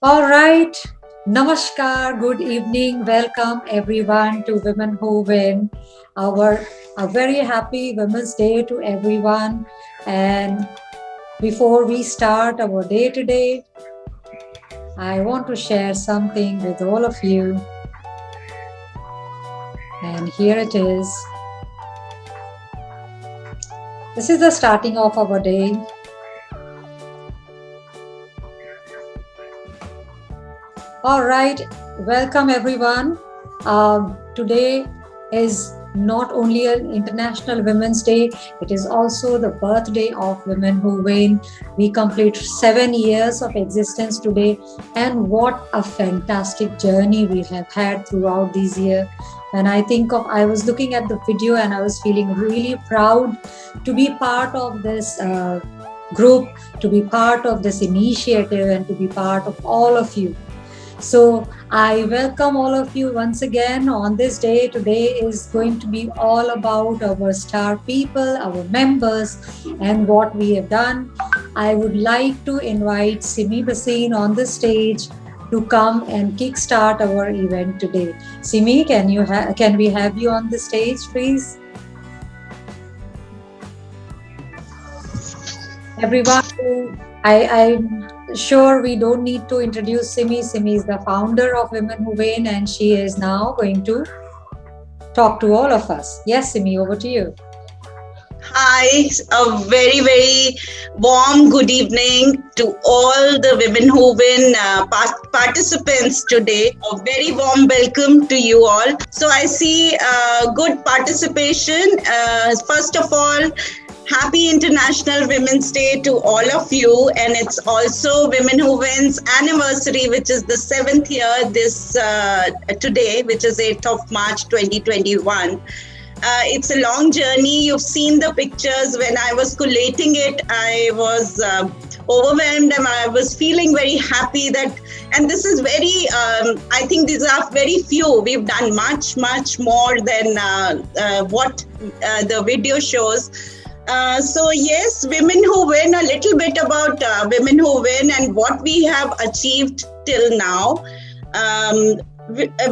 All right. Namaskar. Good evening. Welcome everyone to Women Who Win. Our a very happy Women's Day to everyone. And before we start our day today, I want to share something with all of you. And here it is. This is the starting of our day. All right, welcome everyone. Today is not only an International Women's Day, it is also the birthday of Women Who Win. We complete 7 years of existence today, and what a fantastic journey we have had throughout these years. When I was looking at the video and I was feeling really proud to be part of this group, to be part of this initiative, and to be part of all of you. So I welcome all of you once again on this day. Today is going to be all about our star people, our members, and what we have done. I would like to invite Simi Basin on the stage to come and kickstart our event today. Simi, can we have you on the stage, please? Everyone, I'm sure we don't need to introduce Simi. Simi is the founder of Women Who Win, and she is now going to talk to all of us. Yes, Simi, over to you. Hi, a very warm good evening to all the Women Who Win participants today. A very warm welcome to you all. So I see good participation. First of all, Happy International Women's Day to all of you, and it's also Women Who Win's anniversary, which is the 7th year this today, which is 8th of March 2021. It's a long journey. You've seen the pictures. When I was collating it, I was overwhelmed and I was feeling very happy that, and this is very, I think these are very few. We've done much more than what the video shows. So yes, Women Who Win, a little bit about Women Who Win and what we have achieved till now.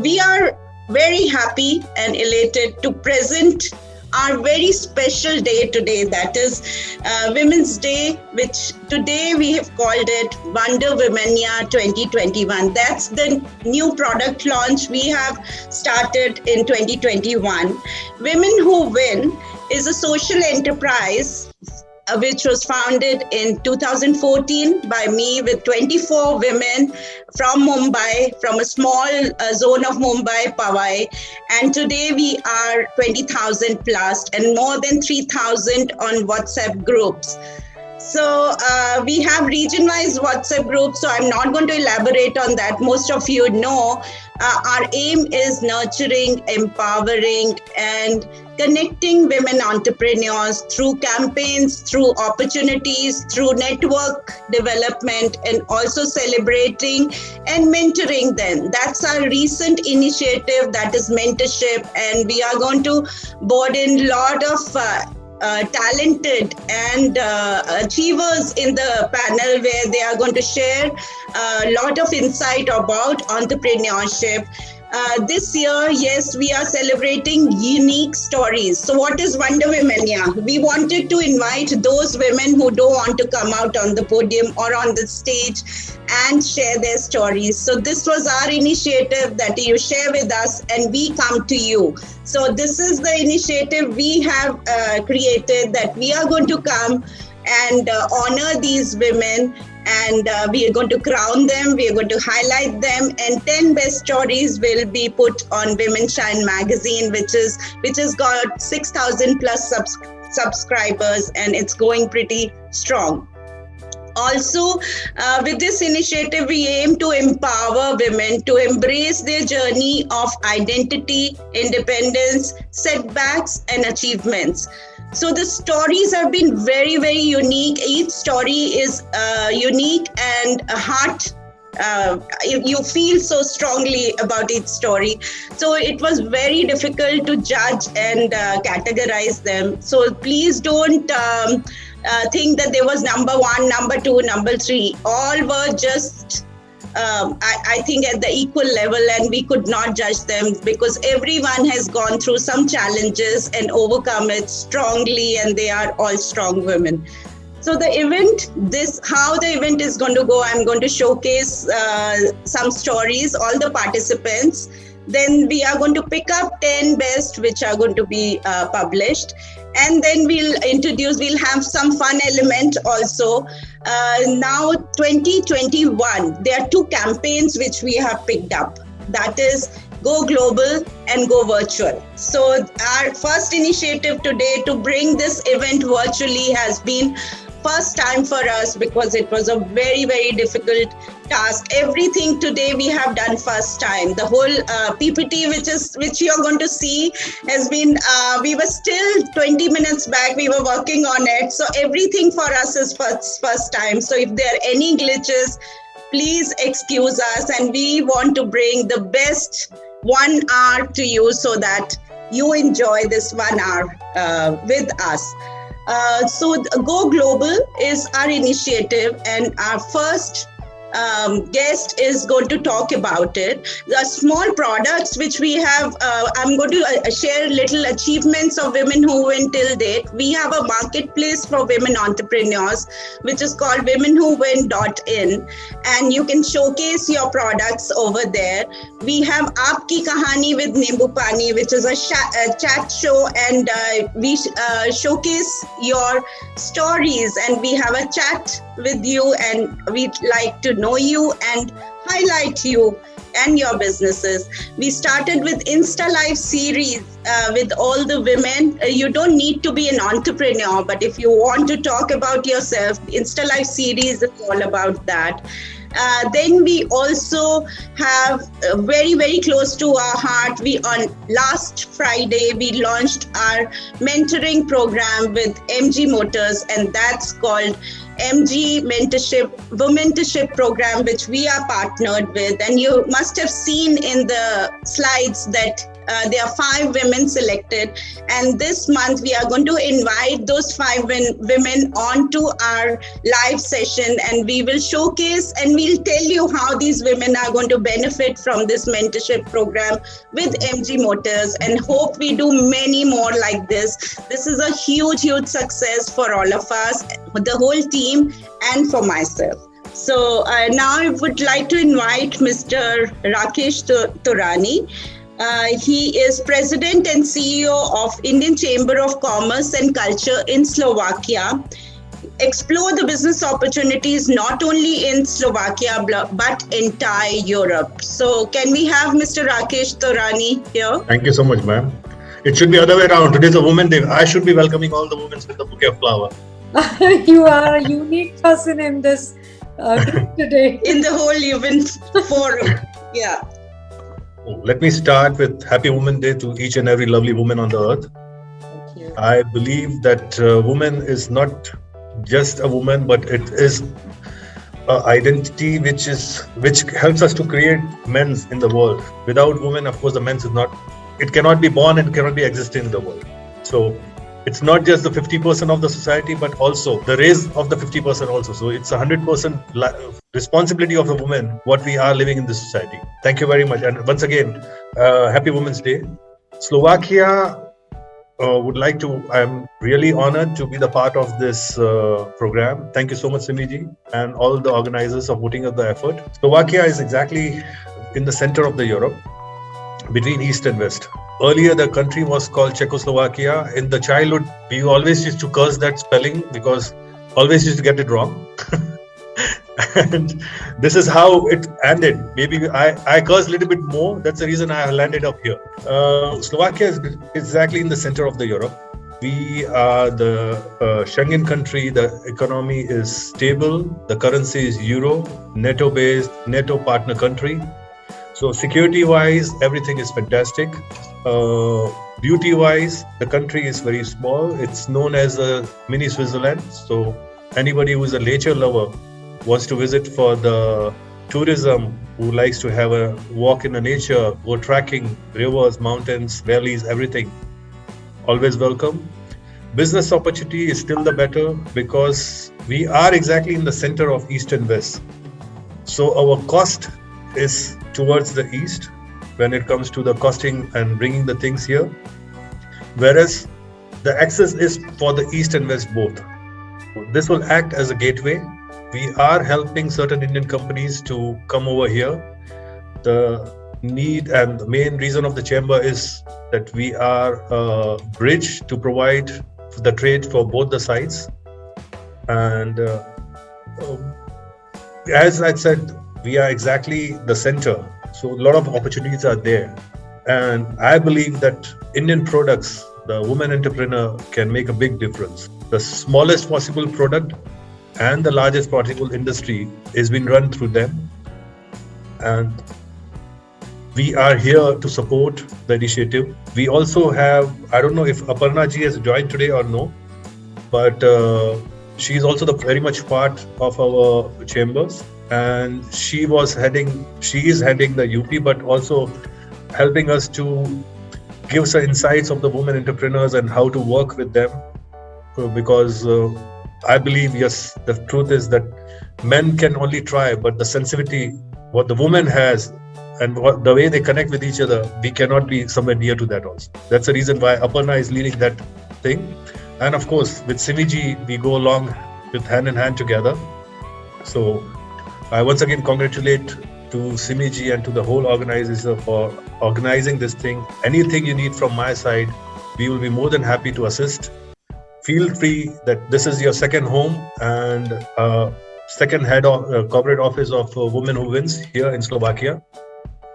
We are very happy and elated to present our very special day today, that is Women's Day, which today we have called it Wonder Womania 2021. That's the new product launch we have started in 2021. Women Who Win is a social enterprise which was founded in 2014 by me with 24 women from Mumbai, from a small zone of Mumbai, Powai. And today we are 20,000 plus and more than 3,000 on WhatsApp groups. So we have region-wise WhatsApp groups, so I'm not going to elaborate on that. Most of you know our aim is nurturing, empowering, and connecting women entrepreneurs through campaigns, through opportunities, through network development, and also celebrating and mentoring them. That's our recent initiative, that is mentorship, and we are going to board in a lot of talented and achievers in the panel where they are going to share a lot of insight about entrepreneurship. This year, yes, we are celebrating unique stories. So what is Wonder Womania? We wanted to invite those women who don't want to come out on the podium or on the stage and share their stories. So this was our initiative, that you share with us and we come to you. So this is the initiative we have created, that we are going to come and honor these women, and we are going to crown them, we are going to highlight them, and 10 best stories will be put on Women Shine magazine, which has got 6,000 plus subscribers, and it's going pretty strong. Also, with this initiative, we aim to empower women to embrace their journey of identity, independence, setbacks, and achievements. So the stories have been very unique. Each story is unique and a heart. You feel so strongly about each story. So it was very difficult to judge and categorize them. So please don't think that there was number one, number two, number three. All were just I think at the equal level, and we could not judge them because everyone has gone through some challenges and overcome it strongly, and they are all strong women. So the event, how the event is going to go, I'm going to showcase some stories, all the participants. Then we are going to pick up 10 best, which are going to be published. And then we'll have some fun element also. Now 2021, there are 2 campaigns which we have picked up. That is Go Global and Go Virtual. So our first initiative today to bring this event virtually has been first time for us because it was a very, very difficult task. Everything today we have done first time. The whole PPT which you're going to see has been, we were still 20 minutes back, we were working on it. So everything for us is first time. So if there are any glitches, please excuse us, and we want to bring the best 1 hour to you so that you enjoy this 1 hour with us. So Go Global is our initiative, and our first guest is going to talk about it. The small products which we have, I'm going to share little achievements of women who win till date. We have a marketplace for women entrepreneurs, which is called womenwhowin.in, and you can showcase your products over there. We have Aapki Kahani with Nimbu Pani, which is a chat show, and we showcase your stories, and we have a chat with you, and we'd like to know you and highlight you and your businesses. We started with Insta Live series with all the women. You don't need to be an entrepreneur, but if you want to talk about yourself, Insta Live series is all about that. Then we also have very, very close to our heart. On last Friday, we launched our mentoring program with MG Motors, and that's called MG Mentorship, Womentorship program, which we are partnered with. And you must have seen in the slides that there are 5 women selected, and this month we are going to invite those 5 women onto our live session, and we will showcase and we'll tell you how these women are going to benefit from this mentorship program with MG Motors, and hope we do many more like this. This is a huge success for all of us, the whole team, and for myself. So now I would like to invite Mr. Rakesh Turani. He is President and CEO of Indian Chamber of Commerce and Culture in Slovakia. Explore the business opportunities not only in Slovakia but entire Europe. So can we have Mr. Rakesh Turani here? Thank you so much, ma'am. It should be other way around. Today's a Women's Day. I should be welcoming all the women with a bouquet of flower. You are a unique person in this today. In the whole event forum. Yeah. Let me start with Happy Women's Day to each and every lovely woman on the earth. Thank you. I believe that woman is not just a woman, but it is an identity which helps us to create men's in the world. Without women, of course, the men's is not. It cannot be born and cannot be existing in the world. So it's not just the 50% of the society, but also the raise of the 50% also. So it's 100% responsibility of the woman, what we are living in this society. Thank you very much. And once again, Happy Women's Day. Slovakia I'm really honored to be the part of this program. Thank you so much, Simiji, and all the organizers of putting up the effort. Slovakia is exactly in the center of the Europe, between East and West. Earlier, the country was called Czechoslovakia. In the childhood, we always used to curse that spelling because always used to get it wrong. And this is how it ended. Maybe I cursed a little bit more. That's the reason I landed up here. Slovakia is exactly in the center of the Europe. We are the Schengen country. The economy is stable. The currency is euro, NATO-based, NATO partner country. So security-wise, everything is fantastic. Beauty-wise, the country is very small. It's known as a mini Switzerland. So anybody who is a nature lover wants to visit for the tourism, who likes to have a walk in the nature, go trekking, rivers, mountains, valleys, everything, always welcome. Business opportunity is still the better because we are exactly in the center of East and West. So our cost is towards the east when it comes to the costing and bringing the things here, whereas the access is for the east and west both. This will act as a gateway. We are helping certain Indian companies to come over here. The need and the main reason of the chamber is that we are a bridge to provide the trade for both the sides. And as I said, we are exactly the center. So a lot of opportunities are there. And I believe that Indian products, the woman entrepreneur can make a big difference. The smallest possible product and the largest possible industry is being run through them. And we are here to support the initiative. We also have, I don't know if Aparna ji has joined today or no, but she is also very much part of our chambers. And she is heading the UP, but also helping us to give some insights of the women entrepreneurs and how to work with them. Because I believe, yes, the truth is that men can only try, but the sensitivity, what the woman has, and the way they connect with each other, we cannot be somewhere near to that also. That's the reason why Aparna is leading that thing. And of course, with Simiji, we go along with hand in hand together. So I once again congratulate to Simiji and to the whole organizer for organizing this thing. Anything you need from my side, we will be more than happy to assist. Feel free that this is your second home and second head of corporate office of Women Who Wins here in Slovakia.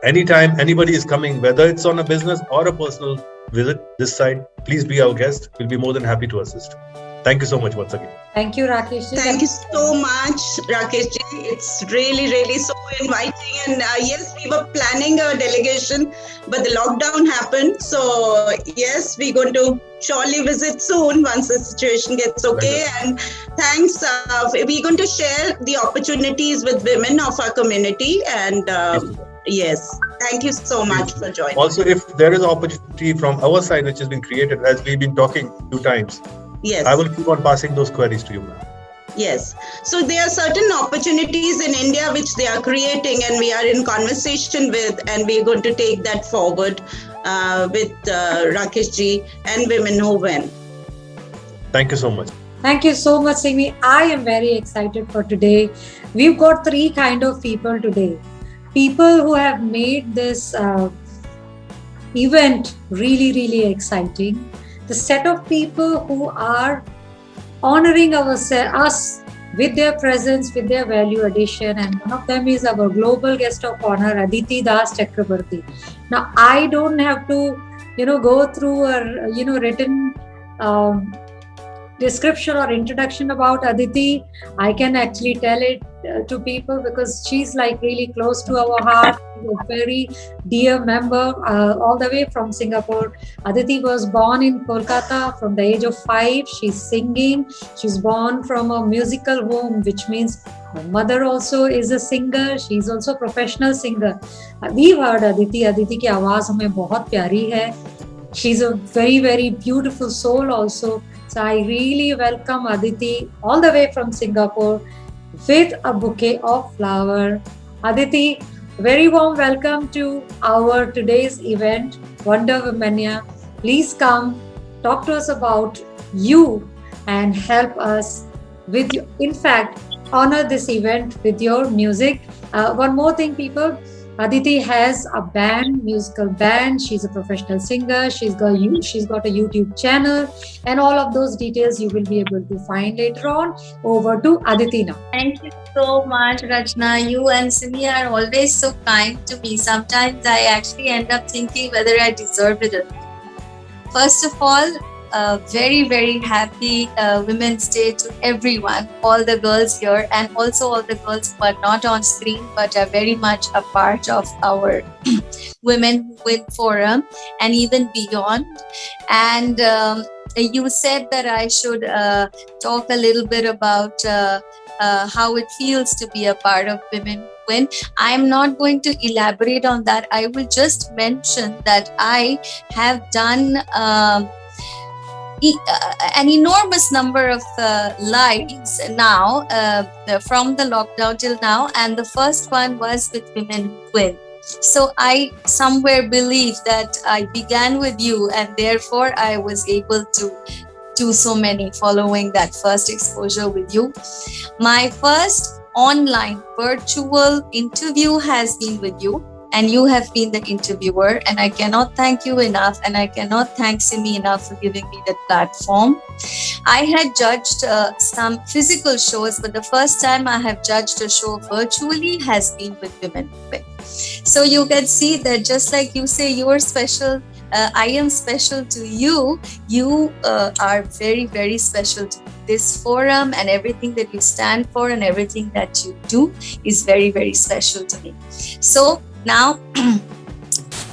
Anytime anybody is coming, whether it's on a business or a personal visit this side, please be our guest. We'll be more than happy to assist. Thank you so much once again. Thank you, Rakesh. Thank you so much, Rakesh ji. It's really so inviting. And yes, we were planning a delegation, but the lockdown happened. So yes, we're going to surely visit soon once the situation gets okay. And thanks. We're going to share the opportunities with women of our community. And yes, thank you so much for joining. Also, if there is an opportunity from our side which has been created, as we've been talking 2 times, yes, I will keep on passing those queries to you, ma'am. Yes. So there are certain opportunities in India which they are creating, and we are in conversation with, and we are going to take that forward with Rakesh ji and Women Who Win. Thank you so much. Thank you so much, Simi. I am very excited for today. We've got 3 kind of people today. People who have made this event really exciting. The set of people who are honoring us with their presence, with their value addition, and one of them is our global guest of honor, Aditi Das Chakrabarti. Now, I don't have to, go through a, written description or introduction about Aditi. I can actually tell it to people because she's like really close to our heart. She's a very dear member all the way from Singapore. Aditi was born in Kolkata from the age of 5. She's singing. She's born from a musical home, which means her mother also is a singer. She's also a professional singer. We've heard Aditi. Aditi की आवाज हमें बहुत प्यारी है. She's a very beautiful soul also. So I really welcome Aditi all the way from Singapore with a bouquet of flower. Aditi, very warm welcome to our today's event, Wonder Womania. Please come, talk to us about you and help us with, in fact, honor this event with your music. One more thing, people. Aditi has a band, musical band. She's a professional singer. She's got a YouTube channel, and all of those details you will be able to find later on. Over to Aditi now. Thank you so much, Rachna. You and Simi are always so kind to me. Sometimes I actually end up thinking whether I deserve it or not. First of all, very happy Women's Day to everyone, all the girls here, and also all the girls who are not on screen but are very much a part of our Women Who Win Forum and even beyond. And you said that I should talk a little bit about how it feels to be a part of Women Who Win. I am not going to elaborate on that. I will just mention that I have done an enormous number of lives now from the lockdown till now, and the first one was with Women Who Win. So I somewhere believe that I began with you, and therefore I was able to do so many following that first exposure with you. My first online virtual interview has been with you, and you have been the interviewer, and I cannot thank you enough, and I cannot thank Simi enough for giving me that platform. I had judged some physical shows, but the first time I have judged a show virtually has been with Women Who Win. So you can see that just like you say you are special, I am special to you. You are very, very special to this forum, and everything that you stand for and everything that you do is very, very special to me. So now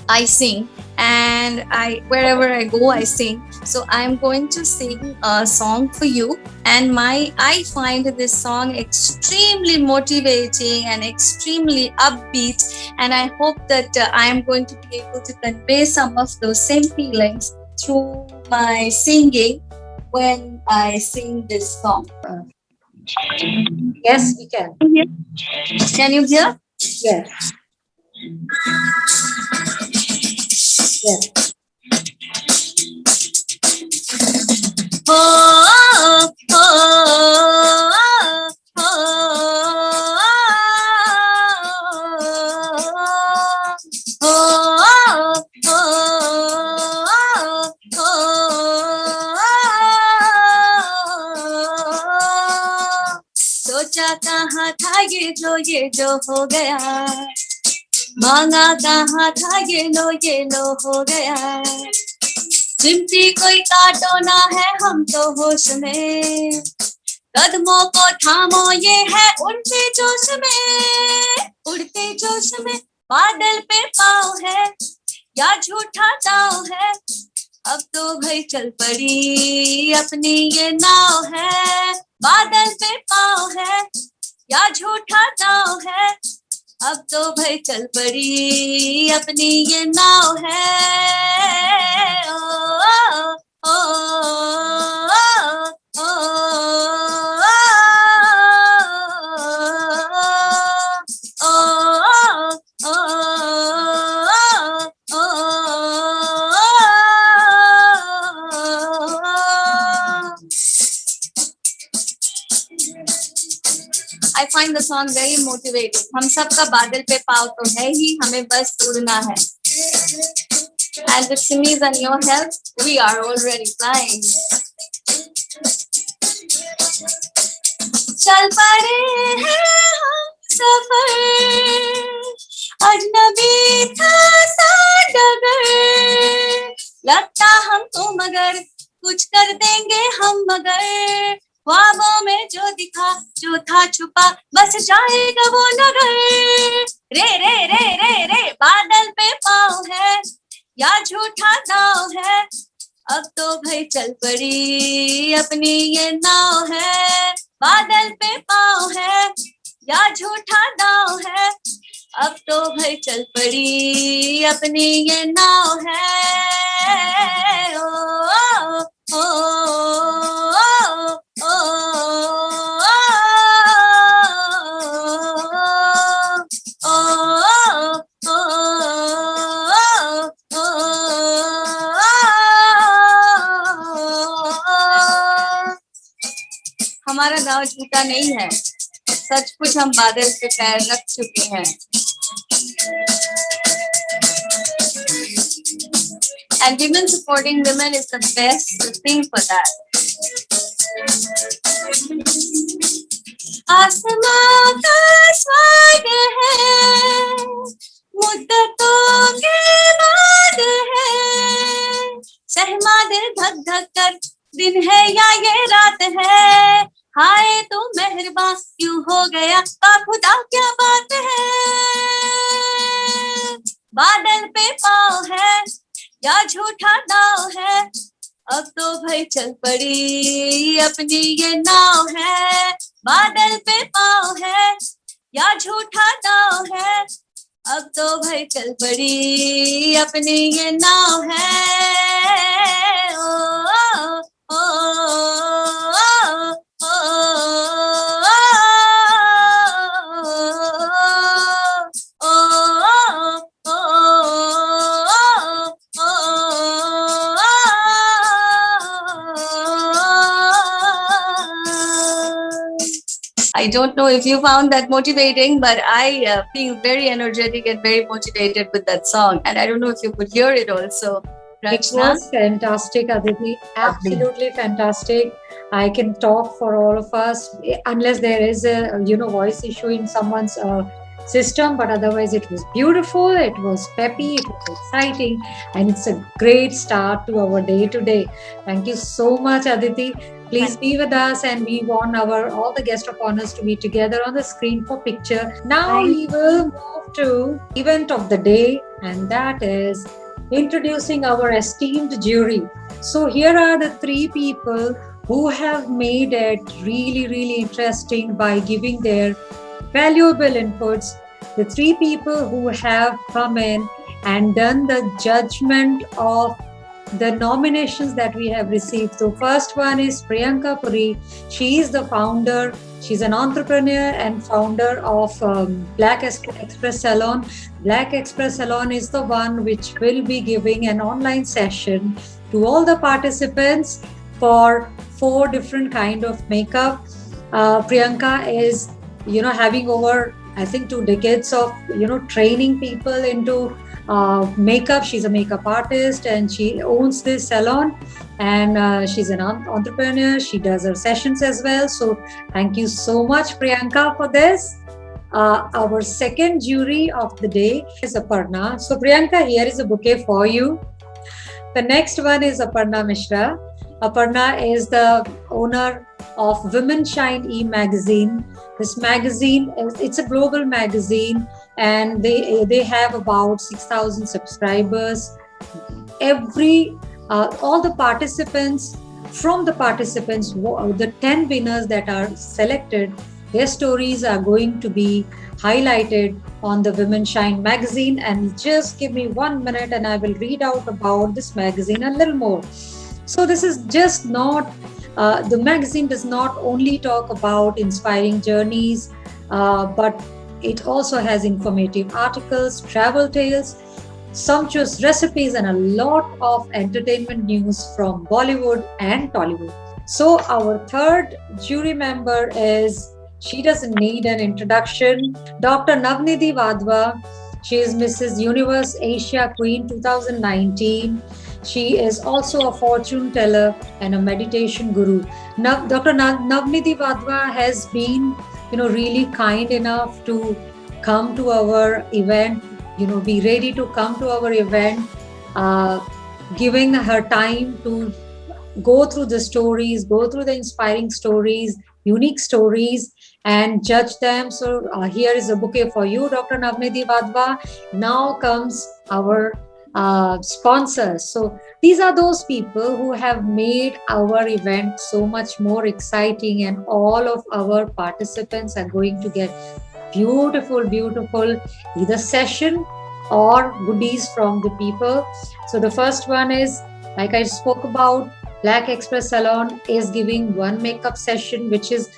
I sing, and wherever I go I sing. So I'm going to sing a song for you, and I find this song extremely motivating and extremely upbeat, and I hope that I am going to be able to convey some of those same feelings through my singing when I sing this song. Yes, we can. Can you hear? Yes. Yes. Oh, oh, oh, oh, oh, सोचा कहाँ था ये जो हो गया, मांगा कहाँ था ये लो हो गया, चिमटी कोई काटो ना है हम तो होश में, कदमों को थामो ये है उड़ते जोश में, बादल पे पाँव है या झूठा दाव है, अब तो भाई चल पड़ी अपनी ये नाव है, बादल पे पाँव है या झूठा दाव है, अब तो भाई चल पड़ी अपनी ये नाव है। ओ, ओ, ओ, I find the song very motivating. हम सबका बादल पे पाँव तो है ही, हमें बस उड़ना है. And with Simi's and your help, we are already flying. चल पड़े हैं हम सफर, अजनबी था सा डगर, लगता हम तो मगर कुछ कर देंगे हम मगर, ख्वाबों में जो दिखा जो था छुपा बस जाएगा वो नगर, रे रे रे रे रे बादल पे पाँव है या झूठा दाव है, अब तो भाई चल पड़ी अपनी ये नाव है, बादल पे पाँव है या झूठा दाव है, अब तो भाई चल पड़ी अपनी ये नाव है। ओ, ओ, ओ, ओ, हमारा गाँव झूठा नहीं है, सच कुछ हम बादल पे पैर रख चुके हैं। And women supporting women is the best thing for that. आसमां का स्वाद है, मुद्दतों के बाद है, सहमा दिल धक धक कर दिन है या ये रात है, हाय तू मेहरबान क्यों हो गया खुदा क्या बात है, बादल पे पाँव है या झूठा दाव है, अब तो भाई चल पड़ी अपनी ये नाव है, बादल पे पाँव है या झूठा दाव है, अब तो भाई चल पड़ी अपनी ये नाव है। ओ, I don't know if you found that motivating, but I feel very energetic and very motivated with that song. And I don't know if you could hear it also, It Rachna. was fantastic, Aditi. Absolutely fantastic. I can talk for all of us, unless there is a voice issue in someone's system. But otherwise, it was beautiful. It was peppy. It was exciting, and it's a great start to our day today. Thank you so much, Aditi. Please be with us, and we want all the guest of honors to be together on the screen for picture. Now we will move to event of the day, and that is introducing our esteemed jury. So here are the three people who have made it really, really interesting by giving their valuable inputs. The three people who have come in and done the judgment of the nominations that we have received. So first one is Priyanka Puri. She is the founder. She's an entrepreneur and founder of Black Express Salon. Black Express Salon is the one which will be giving an online session to all the participants for 4 different kind of makeup. Priyanka is, having over, I think, 2 decades of, training people into makeup. She's a makeup artist and she owns this salon, and she's an entrepreneur. She does her sessions as well. So thank you so much, Priyanka, for this. Our second jury of the day is Aparna. So Priyanka, here is a bouquet for you. The next one is Aparna Mishra. Aparna is the owner of Women Shine E-Magazine. This magazine, it's a global magazine, and they have about 6,000 subscribers. All the participants, the 10 winners that are selected, their stories are going to be highlighted on the Women Shine magazine. And just give me 1 minute and I will read out about this magazine a little more. So this is just not, the magazine does not only talk about inspiring journeys, but it also has informative articles, travel tales, sumptuous recipes, and a lot of entertainment news from Bollywood and Tollywood. So our third jury member she doesn't need an introduction, Dr. Navnidhi Wadhwa. She is Mrs. Universe Asia Queen 2019. She is also a fortune teller and a meditation guru. Dr. Navnidhi Wadhwa has been, really kind enough to come to our event, be ready to come to our event, giving her time to go through the stories, go through the inspiring stories, unique stories, and judge them. So here is a bouquet for you, Dr. Navnidhi Wadhwa. Now comes our sponsors. So these are those people who have made our event so much more exciting, and all of our participants are going to get beautiful either session or goodies from the people. So the first one is, like I spoke about, Black Express Salon is giving 1 makeup session, which is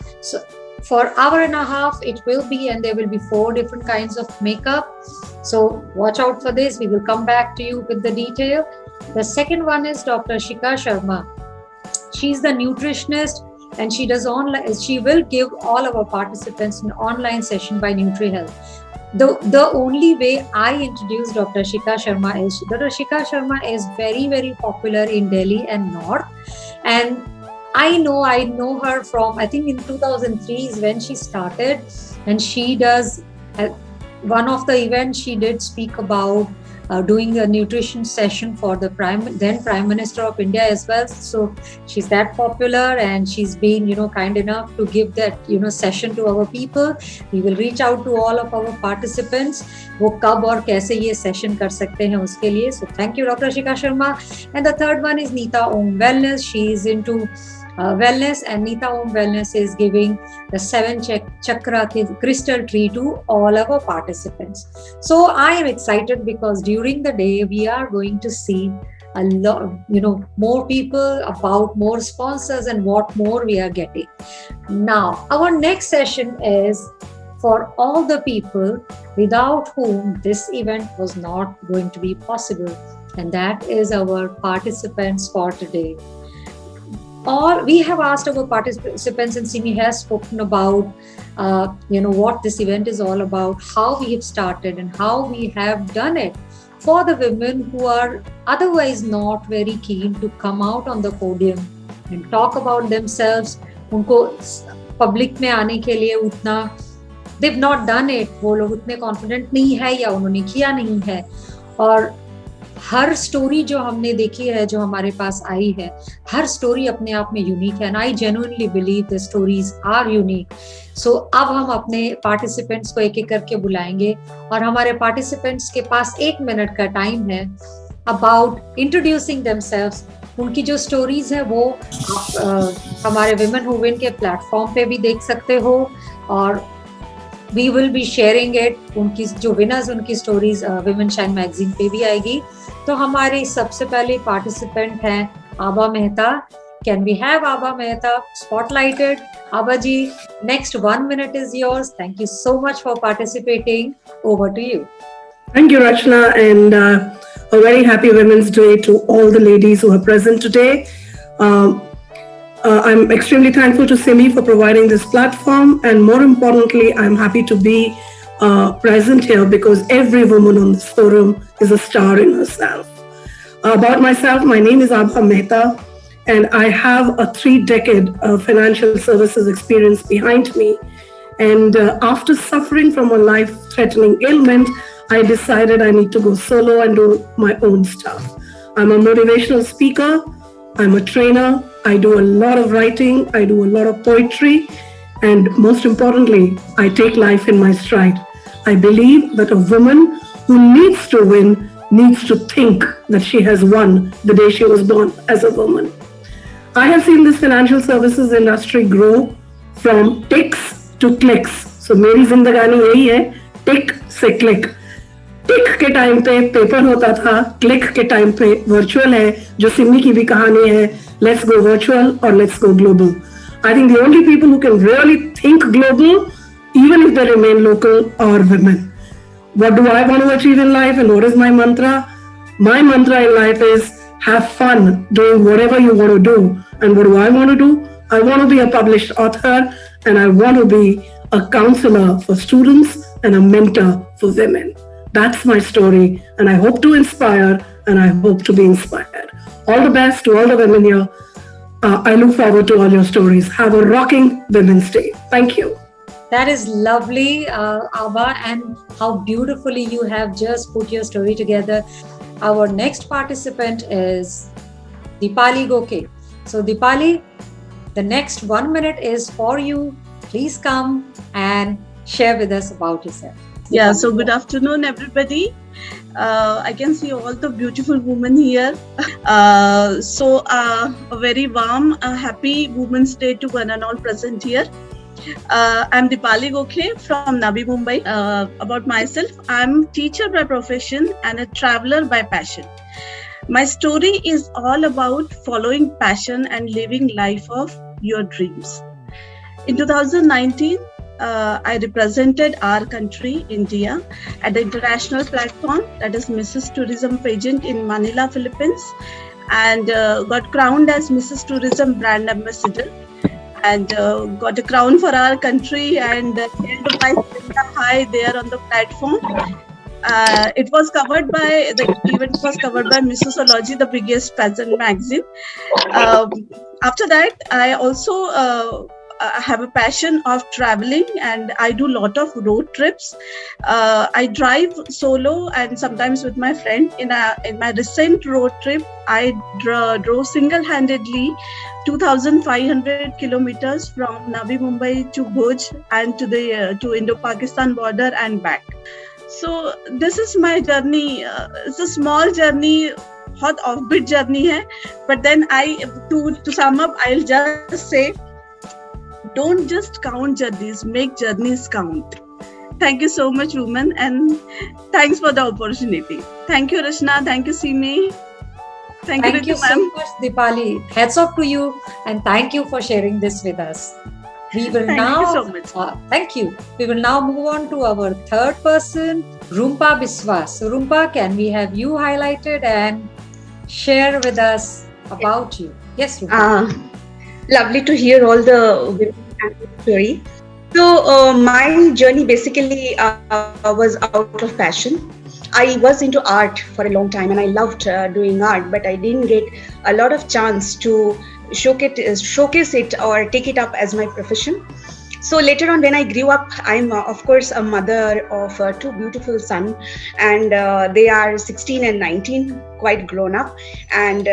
for 1.5 hours it will be, and there will be 4 different kinds of makeup. So watch out for this. We will come back to you with the detail. The second one is Dr. Shikha Sharma. She's the nutritionist, and she does online. She will give all of our participants an online session by NutriHealth. The only way I introduce Dr. Shikha Sharma is, Dr. Shikha Sharma is very, very popular in Delhi and North. And I know her from, I think in 2003 is when she started. And she does, one of the events she did speak about doing a nutrition session for the then Prime Minister of India as well. So she's that popular, and she's been, kind enough to give that, session to our people. We will reach out to all of our participants. वो कब और कैसे ये session कर सकते हैं उसके लिए. So thank you, Dr. Shikha Sharma. And the third one is Neeta Om Wellness. She is into wellness, and Neeta Om Wellness is giving the 7 chakra crystal tree to all of our participants. So I am excited because during the day we are going to see a lot, more people, about more sponsors, and what more we are getting. Now, our next session is for all the people without whom this event was not going to be possible, and that is our participants for today. Or we have asked our participants, and Simi has spoken about what this event is all about, how we have started and how we have done it for the women who are otherwise not very keen to come out on the podium and talk about themselves. उनको public में आने के लिए उतना they've not done it, वो लोग उतने confident नहीं है या उन्होंने किया नहीं है. और हर स्टोरी जो हमने देखी है, जो हमारे पास आई है, हर स्टोरी अपने आप में यूनिक है. And I genuinely believe the stories are unique. So अब हम अपने पार्टिसिपेंट्स को एक एक करके बुलाएंगे और हमारे पार्टिसिपेंट्स के पास 1 मिनट का टाइम है अबाउट इंट्रोड्यूसिंग देमसेल्व्स. उनकी जो स्टोरीज है वो आप हमारे विमेन हू विन के प्लेटफॉर्म पे भी देख सकते हो और we will be sharing it. उनकी जो विनर्स, उनकी स्टोरीज विमेन शाइन मैगजीन पे भी आएगी. तो हमारी सबसे पहले पार्टिसिपेंट हैं Abha Mehta. Can we have Abha Mehta spotlighted? Abha ji, next 1 minute is yours. Thank you so much for participating. Over to you. Thank you, Rachna, and a very happy Women's Day to all the ladies who are present today. I'm extremely thankful to Simi for providing this platform, and more importantly, I'm happy to be present here because every woman on this forum is a star in herself. About myself, my name is Abha Mehta, and I have a 3-decade financial services experience behind me. And after suffering from a life-threatening ailment, I decided I need to go solo and do my own stuff. I'm a motivational speaker. I'm a trainer. I do a lot of writing. I do a lot of poetry. And most importantly, I take life in my stride. I believe that a woman who needs to win needs to think that she has won the day she was born as a woman. I have seen this financial services industry grow from ticks to clicks. So मेरी जिंदगानी यही है, टिक से click. टिक के time पे paper होता था, click के टाइम पे वर्चुअल है, जो सिमी की भी कहानी है, let's go virtual or let's go global. I think the only people who can really think global, even if they remain local, are women. What do I want to achieve in life and what is my mantra? My mantra in life is have fun doing whatever you want to do. And what do I want to do? I want to be a published author and I want to be a counselor for students and a mentor for women. That's my story and I hope to inspire and I hope to be inspired. All the best to all the women here. I look forward to all your stories. Have a rocking Women's Day. Thank you. That is lovely, Abha, and how beautifully you have just put your story together. Our next participant is Deepali Goke. So Deepali, the next 1 minute is for you. Please come and share with us about yourself. Yeah, so good afternoon, everybody. I can see all the beautiful women here. A very warm, happy Women's Day to one and all present here. I'm Deepali Goke from Navi Mumbai. About myself, I'm teacher by profession and a traveler by passion. My story is all about following passion and living life of your dreams. In 2019, I represented our country, India, at the international platform, that is Mrs. Tourism pageant in Manila, Philippines, and got crowned as Mrs. Tourism Brand Ambassador, and got a crown for our country and held my high there on the platform. It was covered by the event was covered by Missosology, the biggest pageant magazine. After that, I also have a passion of traveling and I do a lot of road trips. I drive solo and sometimes with my friend. In my recent road trip, I drove single-handedly 2,500 kilometers from Navi Mumbai to Bhuj and to Indo-Pakistan border and back. So this is my journey. It's a small journey, बहुत offbeat journey है. But then to sum up, I'll just say, don't just count journeys, make journeys count. Thank you so much, women, and thanks for the opportunity. Thank you, Rachna. Thank you, Simi. Thank you, Thank you so much, Deepali. Hats off to you, and thank you for sharing this with us. We will Thank you so much. Thank you. We will now move on to our third person, Rumpa Biswas. So, Rumpa, can we have you highlighted and share with us about you? Yes, Rumpa. Lovely to hear all the women story. So my journey basically was out of passion. I was into art for a long time, and I loved doing art, but I didn't get a lot of chance to showcase it or take it up as my profession. So later on, when I grew up, I'm of course a mother of two beautiful sons, and they are 16 and 19, quite grown up, and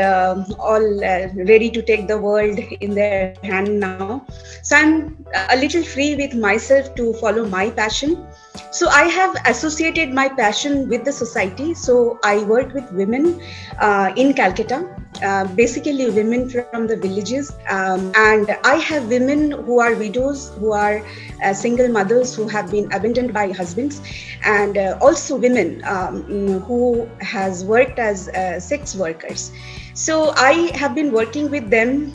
all ready to take the world in their hand now. So I'm a little free with myself to follow my passion. So I have associated my passion with the society. So I work with women in Calcutta, basically women from the villages, and I have women who are widows, who are single mothers who have been abandoned by husbands, and also women who has worked as sex workers. So I have been working with them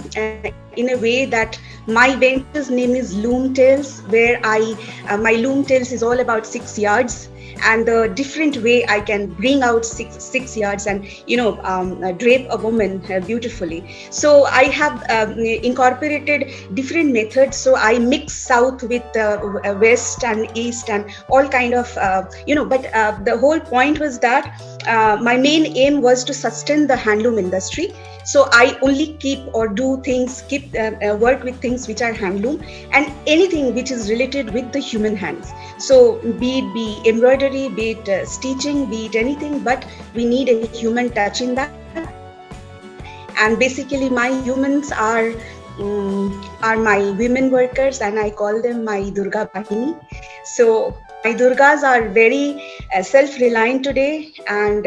in a way that my venture's name is Loom Tales, where my Loom Tales is all about 6 yards and the different way I can bring out six yards and drape a woman beautifully. So I have incorporated different methods. So I mix south with west and east and all kind of but the whole point was that my main aim was to sustain the handloom industry. So I only keep or do things, work with things which are handloom and anything which is related with the human hands. So be it embroidery, be it stitching, be it anything, but we need a human touch in that. And basically my humans are my women workers, and I call them my Durga Bahini. So my Durgas are very self-reliant today, and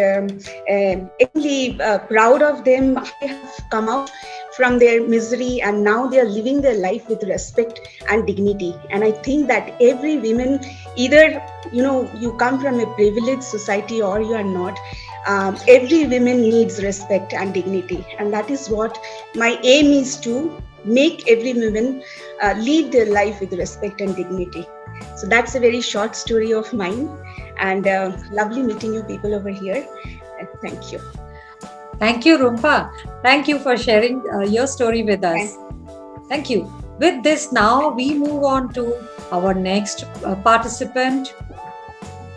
extremely proud of them. I have come out from their misery, and now they are living their life with respect and dignity. And I think that every woman, either you come from a privileged society or you are not, every woman needs respect and dignity, and that is what my aim is, to make every woman live their life with respect and dignity. So that's a very short story of mine, and lovely meeting you people over here. Thank you. Thank you, Rumpa. Thank you for sharing your story with us. Thank you. With this, now we move on to our next participant,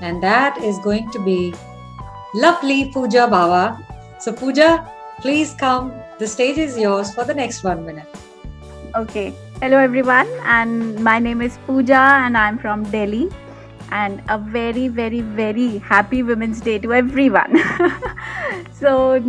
and that is going to be lovely Pooja Bhava. So Pooja, please come. The stage is yours for the next 1 minute. Okay. Hello everyone, and my name is Pooja and I'm from Delhi, and a very very very happy Women's Day to everyone. So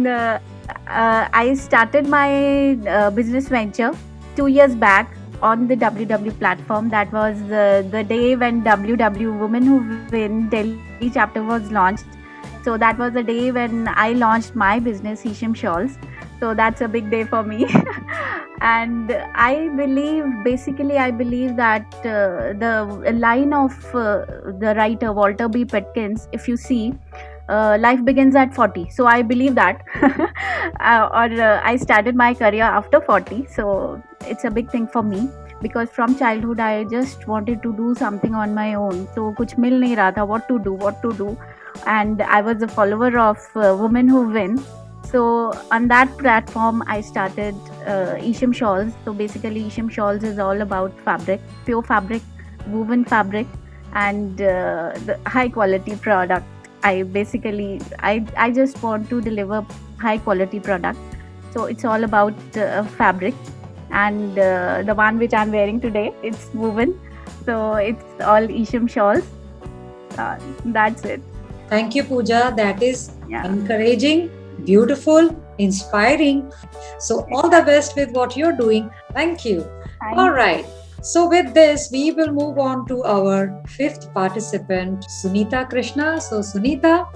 I started my business venture 2 years back on the WW platform. That was the day when WW Women Who Win Delhi chapter was launched. So that was the day when I launched my business, Hisham Shawls. So that's a big day for me. And I believe that the line of the writer Walter B. Petkins, if you see, life begins at 40. So I believe that. I started my career after 40. So it's a big thing for me, because from childhood I just wanted to do something on my own. So kuch mil nahi raha tha, what to do. And I was a follower of Women Who Win. So on that platform, I started Hisham Shawls. So basically, Hisham Shawls is all about fabric, pure fabric, woven fabric, and the high quality product. I just want to deliver high quality product. So it's all about fabric, and the one which I'm wearing today, it's woven. So it's all Hisham Shawls. That's it. Thank you, Pooja. That is encouraging, beautiful, inspiring. So all the best with what you're doing. Thank you. All right. So with this, we will move on to our 5th participant, Sunita Krishna. So Sunita,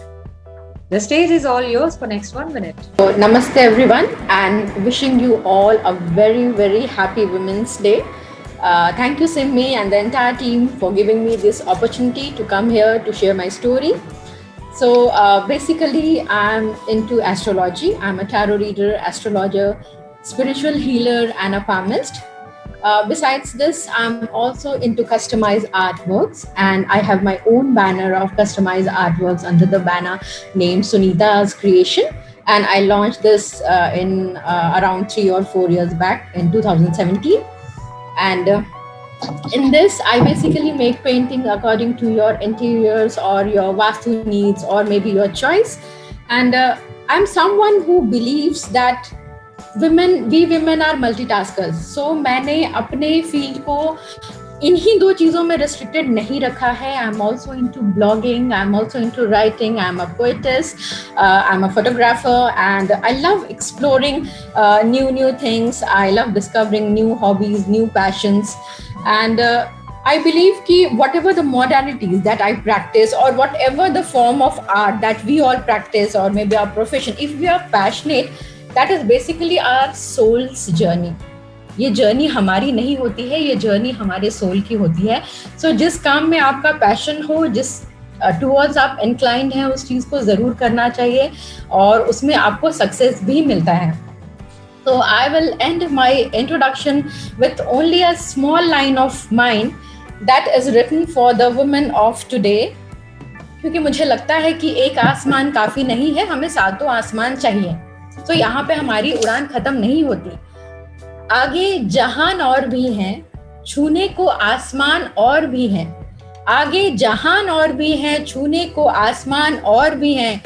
the stage is all yours for next 1 minute. So, namaste everyone, and wishing you all a very very happy Women's Day. Thank you Simmi and the entire team for giving me this opportunity to come here to share my story. So basically, I'm into astrology. I'm a tarot reader, astrologer, spiritual healer, and a palmist. Besides this, I'm also into customized artworks, and I have my own banner of customized artworks under the banner named Sunita's Creation. and I launched this in around 3 or 4 years back in 2017. And in this, I basically make painting according to your interiors or your vastu needs or maybe your choice. And I'm someone who believes that we women are multitaskers. So मैंने अपने field को इन्हीं दो चीज़ों में restricted नहीं रखा है. I'm also into blogging, I'm also into writing, I'm a poetess, I'm a photographer, and I love exploring new things. I love discovering new hobbies, new passions, and I believe that whatever the modalities that I practice or whatever the form of art that we all practice or maybe our profession, if we are passionate, that is basically our soul's journey. ये journey हमारी नहीं होती है, ये journey हमारे soul की होती है. सो जिस काम में आपका पैशन हो, जिस टुवर्ड्स आप इंक्लाइंड हैं, उस चीज़ को ज़रूर करना चाहिए और उसमें आपको सक्सेस भी मिलता है. So I will end my introduction with only a small line of mine that is written for the women of today. क्योंकि मुझे लगता है कि एक आसमान काफ़ी नहीं है, हमें सातों आसमान चाहिए. तो यहाँ पे हमारी उड़ान खत्म नहीं होती. आगे जहान और भी हैं, छूने को आसमान और भी हैं. आगे जहान और भी हैं, छूने को आसमान और भी हैं.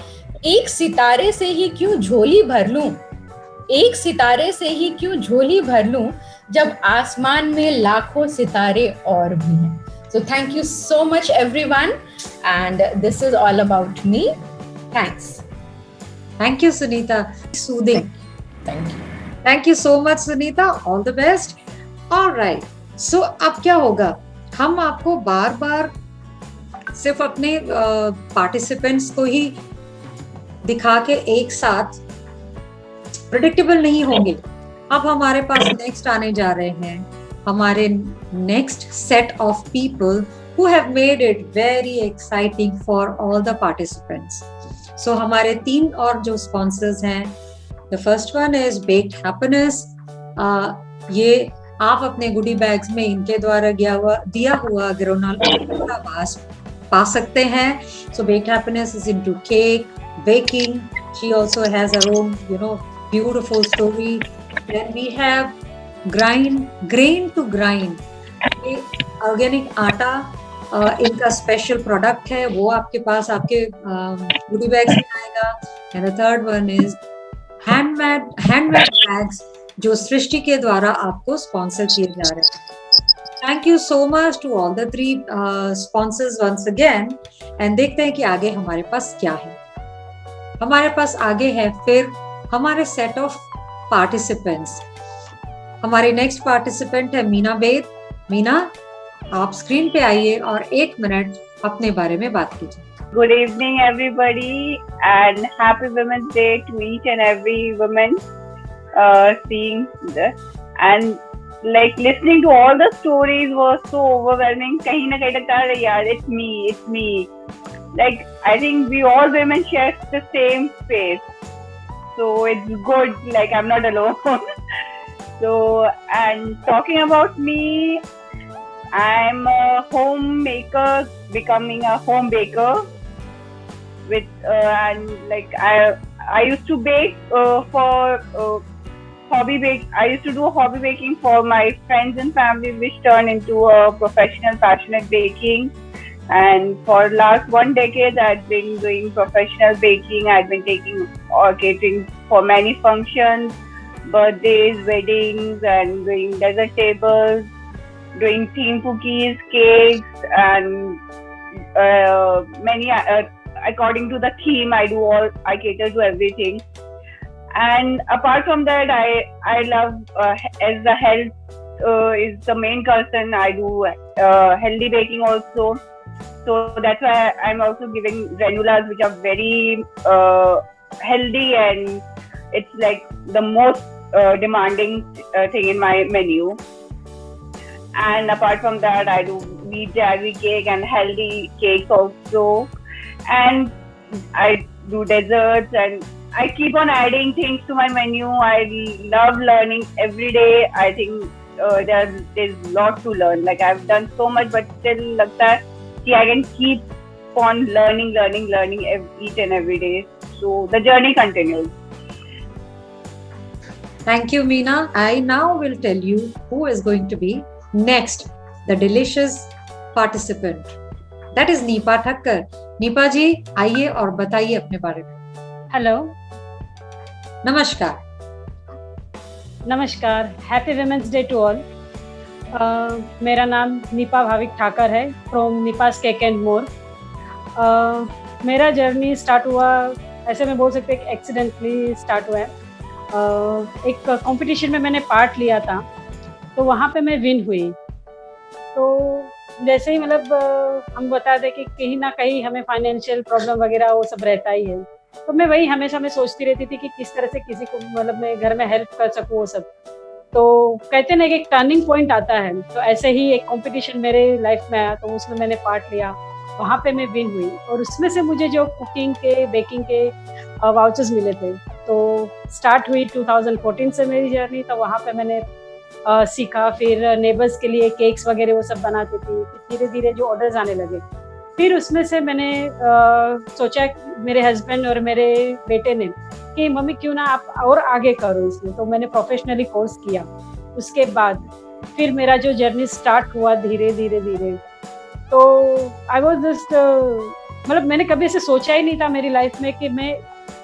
एक सितारे से ही क्यों झोली भर लूं, एक सितारे से ही क्यों झोली भर लूं, जब आसमान में लाखों सितारे और भी हैं. So thank you so much everyone, and this is all about me. Thanks. Thank you, Sunita. Soothing. Thank you. Thank you so much, Sunita. All the best. All right. So अब क्या होगा, हम आपको बार बार सिर्फ अपने पार्टिसिपेंट्स को ही दिखा के एक साथ प्रेडिक्टेबल नहीं होंगे. अब हमारे पास नेक्स्ट आने जा रहे हैं हमारे next set of people who have made it very exciting for all the participants. So हमारे 3 और जो स्पॉन्सर्स हैं, The first one is Baked Happiness. ये आप अपने गुडी बैग्स में इनके द्वारा दिया हुआ ग्रेनोला बार्स पा सकते हैं. So Baked Happiness is into cake, baking. She also has her own, beautiful story. Then we have Grain to Grind. ये ऑर्गेनिक आटा इनका स्पेशल प्रोडक्ट है, वो आपके पास आपके गुडी बैग्स में आएगा. And the third one is handmade bags, जो सृष्टि के द्वारा आपको स्पॉन्सर किए जा रहे हैं. Thank you so much to all the 3 sponsors once again. And देखते हैं कि आगे हमारे पास क्या है. हमारे पास आगे है फिर हमारे सेट ऑफ पार्टिसिपेंट्स. हमारी नेक्स्ट पार्टिसिपेंट है मीना बेद. मीना, आप स्क्रीन पे आइए और 1 मिनट अपने बारे में बात कीजिए. Good evening, everybody, and happy Women's Day to each and every woman. Seeing this and like listening to all the stories was so overwhelming. कहीं ना कहीं लगता है यार, it's me. Like I think we all women share the same space, so it's good. Like I'm not alone. So, and talking about me, I'm a homemaker, becoming a home baker. With and like I used to bake for hobby bake. I used to do hobby baking for my friends and family, which turned into a professional, passionate baking. And for last 1 decade, I've been doing professional baking. I've been taking or catering for many functions, birthdays, weddings, and doing dessert tables, doing theme cookies, cakes, and many. According to the theme, I cater to everything. And apart from that, I love as the health is the main concern. I do healthy baking also. So that's why I'm also giving granulas, which are very healthy, and it's like the most demanding thing in my menu. And apart from that, I do wheat jaggery cake and healthy cakes also. And I do desserts, and I keep on adding things to my menu. I love learning every day. I think there's a lot to learn. Like I've done so much, but still लगता है कि I can keep on learning each and every day. So the journey continues. Thank you, Meena. I now will tell you who is going to be next, the delicious participant. That is Nipa Thakkar. Nipa ji, आइए और बताइए अपने बारे में. Hello, नमस्कार. नमस्कार. Happy women's day to all. मेरा नाम नीपा भाविक ठाकर है, from Nipa's cake and more. मेरा जर्नी स्टार्ट हुआ, ऐसे में बोल सकते हैं, एक्सीडेंटली स्टार्ट हुआ है. एक कंपटीशन में मैंने पार्ट लिया था, तो वहाँ पे मैं विन हुई. तो जैसे ही मतलब हम बता दें कि कहीं ना कहीं हमें फाइनेंशियल प्रॉब्लम वगैरह वो सब रहता ही है, तो मैं वही हमेशा मैं सोचती रहती थी कि किस तरह से किसी को मतलब मैं घर में हेल्प कर सकूँ वो सब. तो कहते ना कि एक टर्निंग पॉइंट आता है, तो ऐसे ही एक कंपटीशन मेरे लाइफ में आया, तो उसमें मैंने पार्ट लिया, वहाँ पे मैं विन हुई. और उसमें से मुझे जो कुकिंग के बेकिंग के वाउचर्स मिले थे. तो स्टार्ट हुई 2014 से मेरी जर्नी. तो वहाँ पे मैंने सीखा, फिर नेबर्स के लिए केक्स वगैरह वो सब बनाती थी. फिर धीरे धीरे जो ऑर्डर्स आने लगे, फिर उसमें से मैंने सोचा, मेरे हस्बैंड और मेरे बेटे ने, कि मम्मी क्यों ना आप और आगे करो इसमें. तो मैंने प्रोफेशनली कोर्स किया. उसके बाद फिर मेरा जो जर्नी स्टार्ट हुआ धीरे धीरे धीरे. तो आई वॉज जस्ट मतलब मैंने कभी ऐसे सोचा ही नहीं था मेरी लाइफ में कि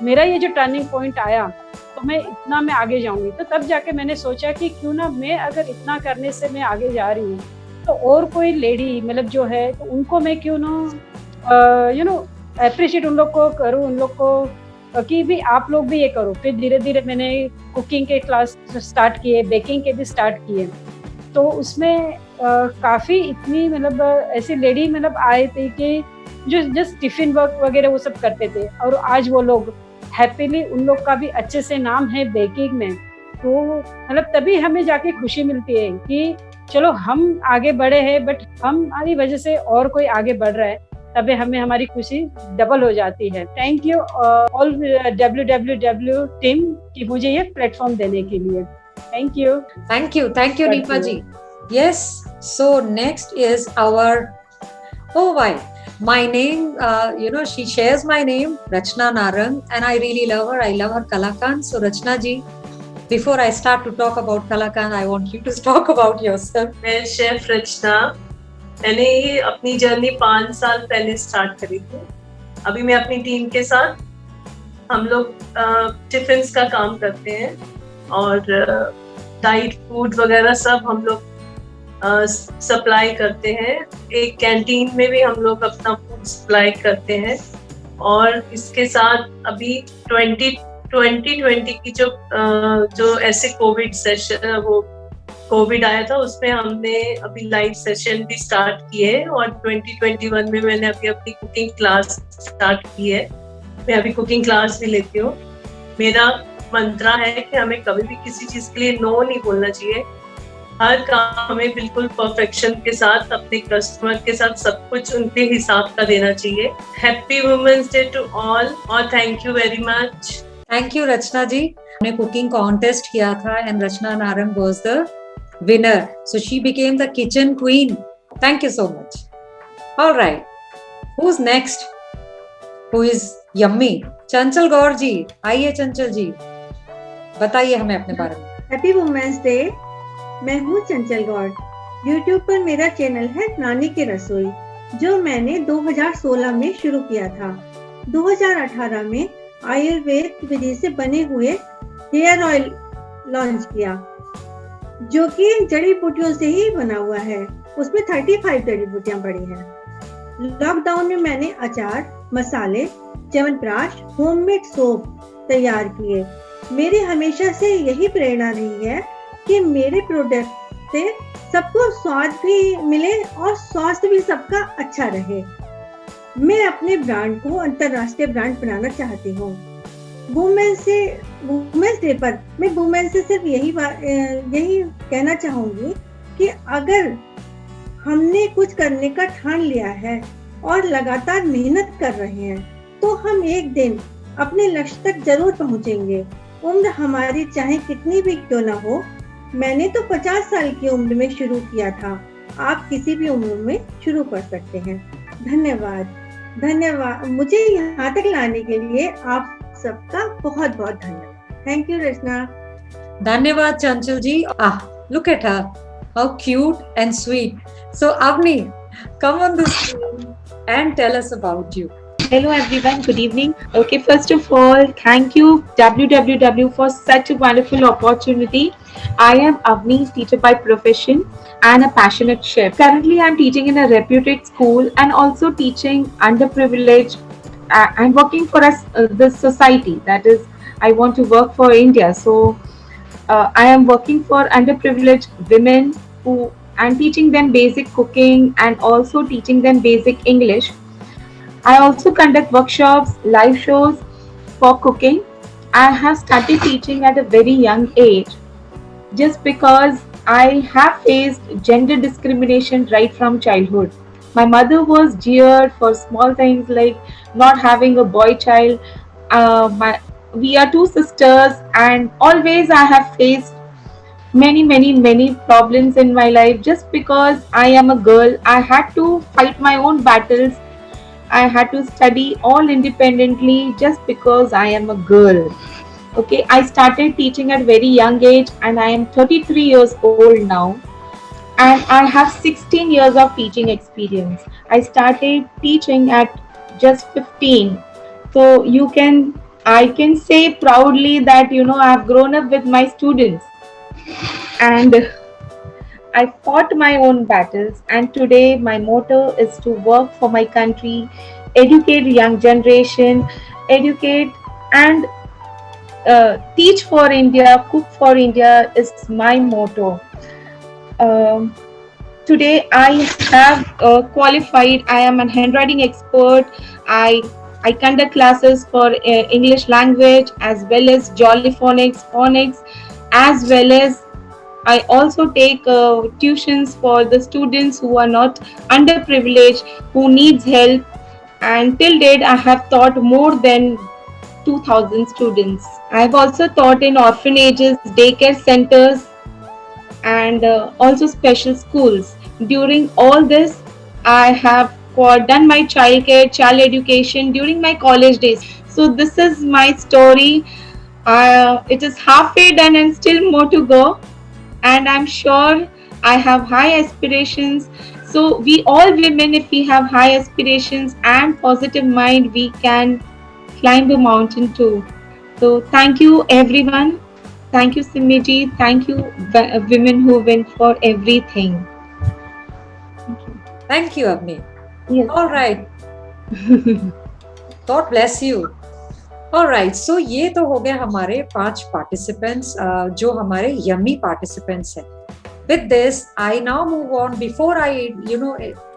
मेरा ये जो टर्निंग पॉइंट आया, तो मैं इतना मैं आगे जाऊंगी. तो तब जाके मैंने सोचा कि क्यों ना मैं अगर इतना करने से मैं आगे जा रही हूँ, तो और कोई लेडी मतलब जो है, तो उनको मैं क्यों ना यू नो अप्रिशिएट उन लोग को करूँ, उन लोग को कि भी आप लोग भी ये करो. फिर धीरे धीरे मैंने कुकिंग के क्लास स्टार्ट किए, बेकिंग के भी स्टार्ट किए. तो उसमें काफ़ी इतनी मतलब ऐसी लेडी मतलब आए थे कि जो जस्ट टिफिन वर्क वगैरह वो सब करते थे, और आज वो लोग हैप्पीली, उन लोग का भी अच्छे से नाम है बेकिंग में. तो मतलब तभी हमें जाके खुशी मिलती है कि चलो हम आगे बढ़े हैं, बट हमारी वजह से और कोई आगे बढ़ रहा है, तभी हमें हमारी खुशी डबल हो जाती है. Thank you all WWW team कि मुझे ये प्लेटफॉर्म देने के लिए. Thank you. Thank you, Neepa ji. Yes, so next is our, oh why, my name, she shares my name, Rachna Narang, and I really love her. I love her Kalakan. So Rachna ji, before I start to talk about Kalakan, I want you to talk about yourself. मैं chef रचना. मैंने ये अपनी journey 5 साल पहले start करी थी. अभी मैं अपनी टीम के साथ, हम लोग टिफिन्स का काम करते हैं, और डाइट फूड वगैरह सब हम लोग सप्लाई करते हैं. एक कैंटीन में भी हम लोग अपना फूड सप्लाई करते हैं. और इसके साथ अभी 2020 की जो ऐसे कोविड सेशन, वो कोविड आया था, उसमें हमने अभी लाइव सेशन भी स्टार्ट किए. और 2021 में मैंने अभी अपनी कुकिंग क्लास स्टार्ट की है. मैं अभी कुकिंग क्लास भी लेती हूँ. मेरा मंत्रा है कि हमें कभी भी किसी चीज के लिए नो नहीं बोलना चाहिए. हर काम हमें बिल्कुल परफेक्शन के साथ, अपने कस्टमर के साथ सब कुछ उनके हिसाब का देना चाहिए. Happy women's day to all, और thank you very much. Thank you Rachna ji. हमने कुकिंग कॉन्टेस्ट किया था, and Rachna Narang was the winner, so she became the kitchen queen. Thank you so much. All right, who's next? Who is yummy? चंचल गौर जी, आइए चंचल जी, बताइए हमें अपने बारे में. Happy women's day. मैं हूँ चंचल गौर. YouTube पर मेरा चैनल है नानी की रसोई, जो मैंने 2016 में शुरू किया था. 2018 में आयुर्वेद विधि से बने हुए हेयर ऑयल लॉन्च किया, जो कि जड़ी बूटियों से ही बना हुआ है. उसमें 35 जड़ी बूटियां पड़ी हैं. लॉकडाउन में मैंने अचार, मसाले, च्यवनप्राश, होममेड सोप तैयार किए. मेरी हमेशा से यही प्रेरणा रही है कि मेरे प्रोडक्ट से सबको स्वाद भी मिले और स्वास्थ्य भी सबका अच्छा रहे. मैं अपने ब्रांड को अंतर्राष्ट्रीय ब्रांड बनाना चाहती हूँ. वुमेन्स डे पर मैं वुमेन्स से सिर्फ यही कहना चाहूंगी कि अगर हमने कुछ करने का ठान लिया है और लगातार मेहनत कर रहे हैं, तो हम एक दिन अपने लक्ष्य तक जरूर पहुंचेंगे. उम्र हमारी चाहे कितनी भी क्यों ना हो. मैंने तो 50 साल की उम्र में शुरू किया था. आप किसी भी उम्र में शुरू कर सकते हैं. धन्यवाद मुझे यहाँ तक लाने के लिए. आप सबका बहुत बहुत धन्यवाद. Thank you Rachna. Dhanyavad Chanchal ji. Look at her. How cute and sweet. So Avni, come on this screen and tell us about you. Hello everyone, good evening. Okay, first of all, thank you WWW for such a wonderful opportunity. I am Avni, teacher by profession and a passionate chef. Currently, I am teaching in a reputed school and also teaching underprivileged and working for us, the society. That is, I want to work for India. So, I am working for underprivileged women who and teaching them basic cooking and also teaching them basic English. I also conduct workshops, live shows for cooking. I have started teaching at a very young age just because I have faced gender discrimination right from childhood. My mother was jeered for small things like not having a boy child. We are two sisters, and always I have faced many problems in my life just because I am a girl. I had to fight my own battles. I had to study all independently just because I am a girl. Okay, I started teaching at very young age and I am 33 years old now, and I have 16 years of teaching experience. I started teaching at just 15. So I can say proudly that I've grown up with my students, and I fought my own battles, and today my motto is to work for my country, educate young generation, educate and teach for India, cook for India is my motto. Um, Today I have qualified. I am a handwriting expert. I conduct classes for English language as well as Jolly phonics, as well as I also take tuitions for the students who are not underprivileged, who needs help. And till date, I have taught more than 2,000 students. I have also taught in orphanages, daycare centers, and also special schools. During all this, I have done my child education during my college days. So this is my story. It is halfway done and still more to go. And I'm sure I have high aspirations. So we all women, if we have high aspirations and positive mind, we can climb the mountain too. So thank you everyone. Thank you Simiji. Thank you women who win for everything. Thank you, Avni. Yes. All right. God bless you. All right. So ये तो हो गए हमारे 5 participants जो हमारे yummy participants हैं. With this, I now move on. Before I,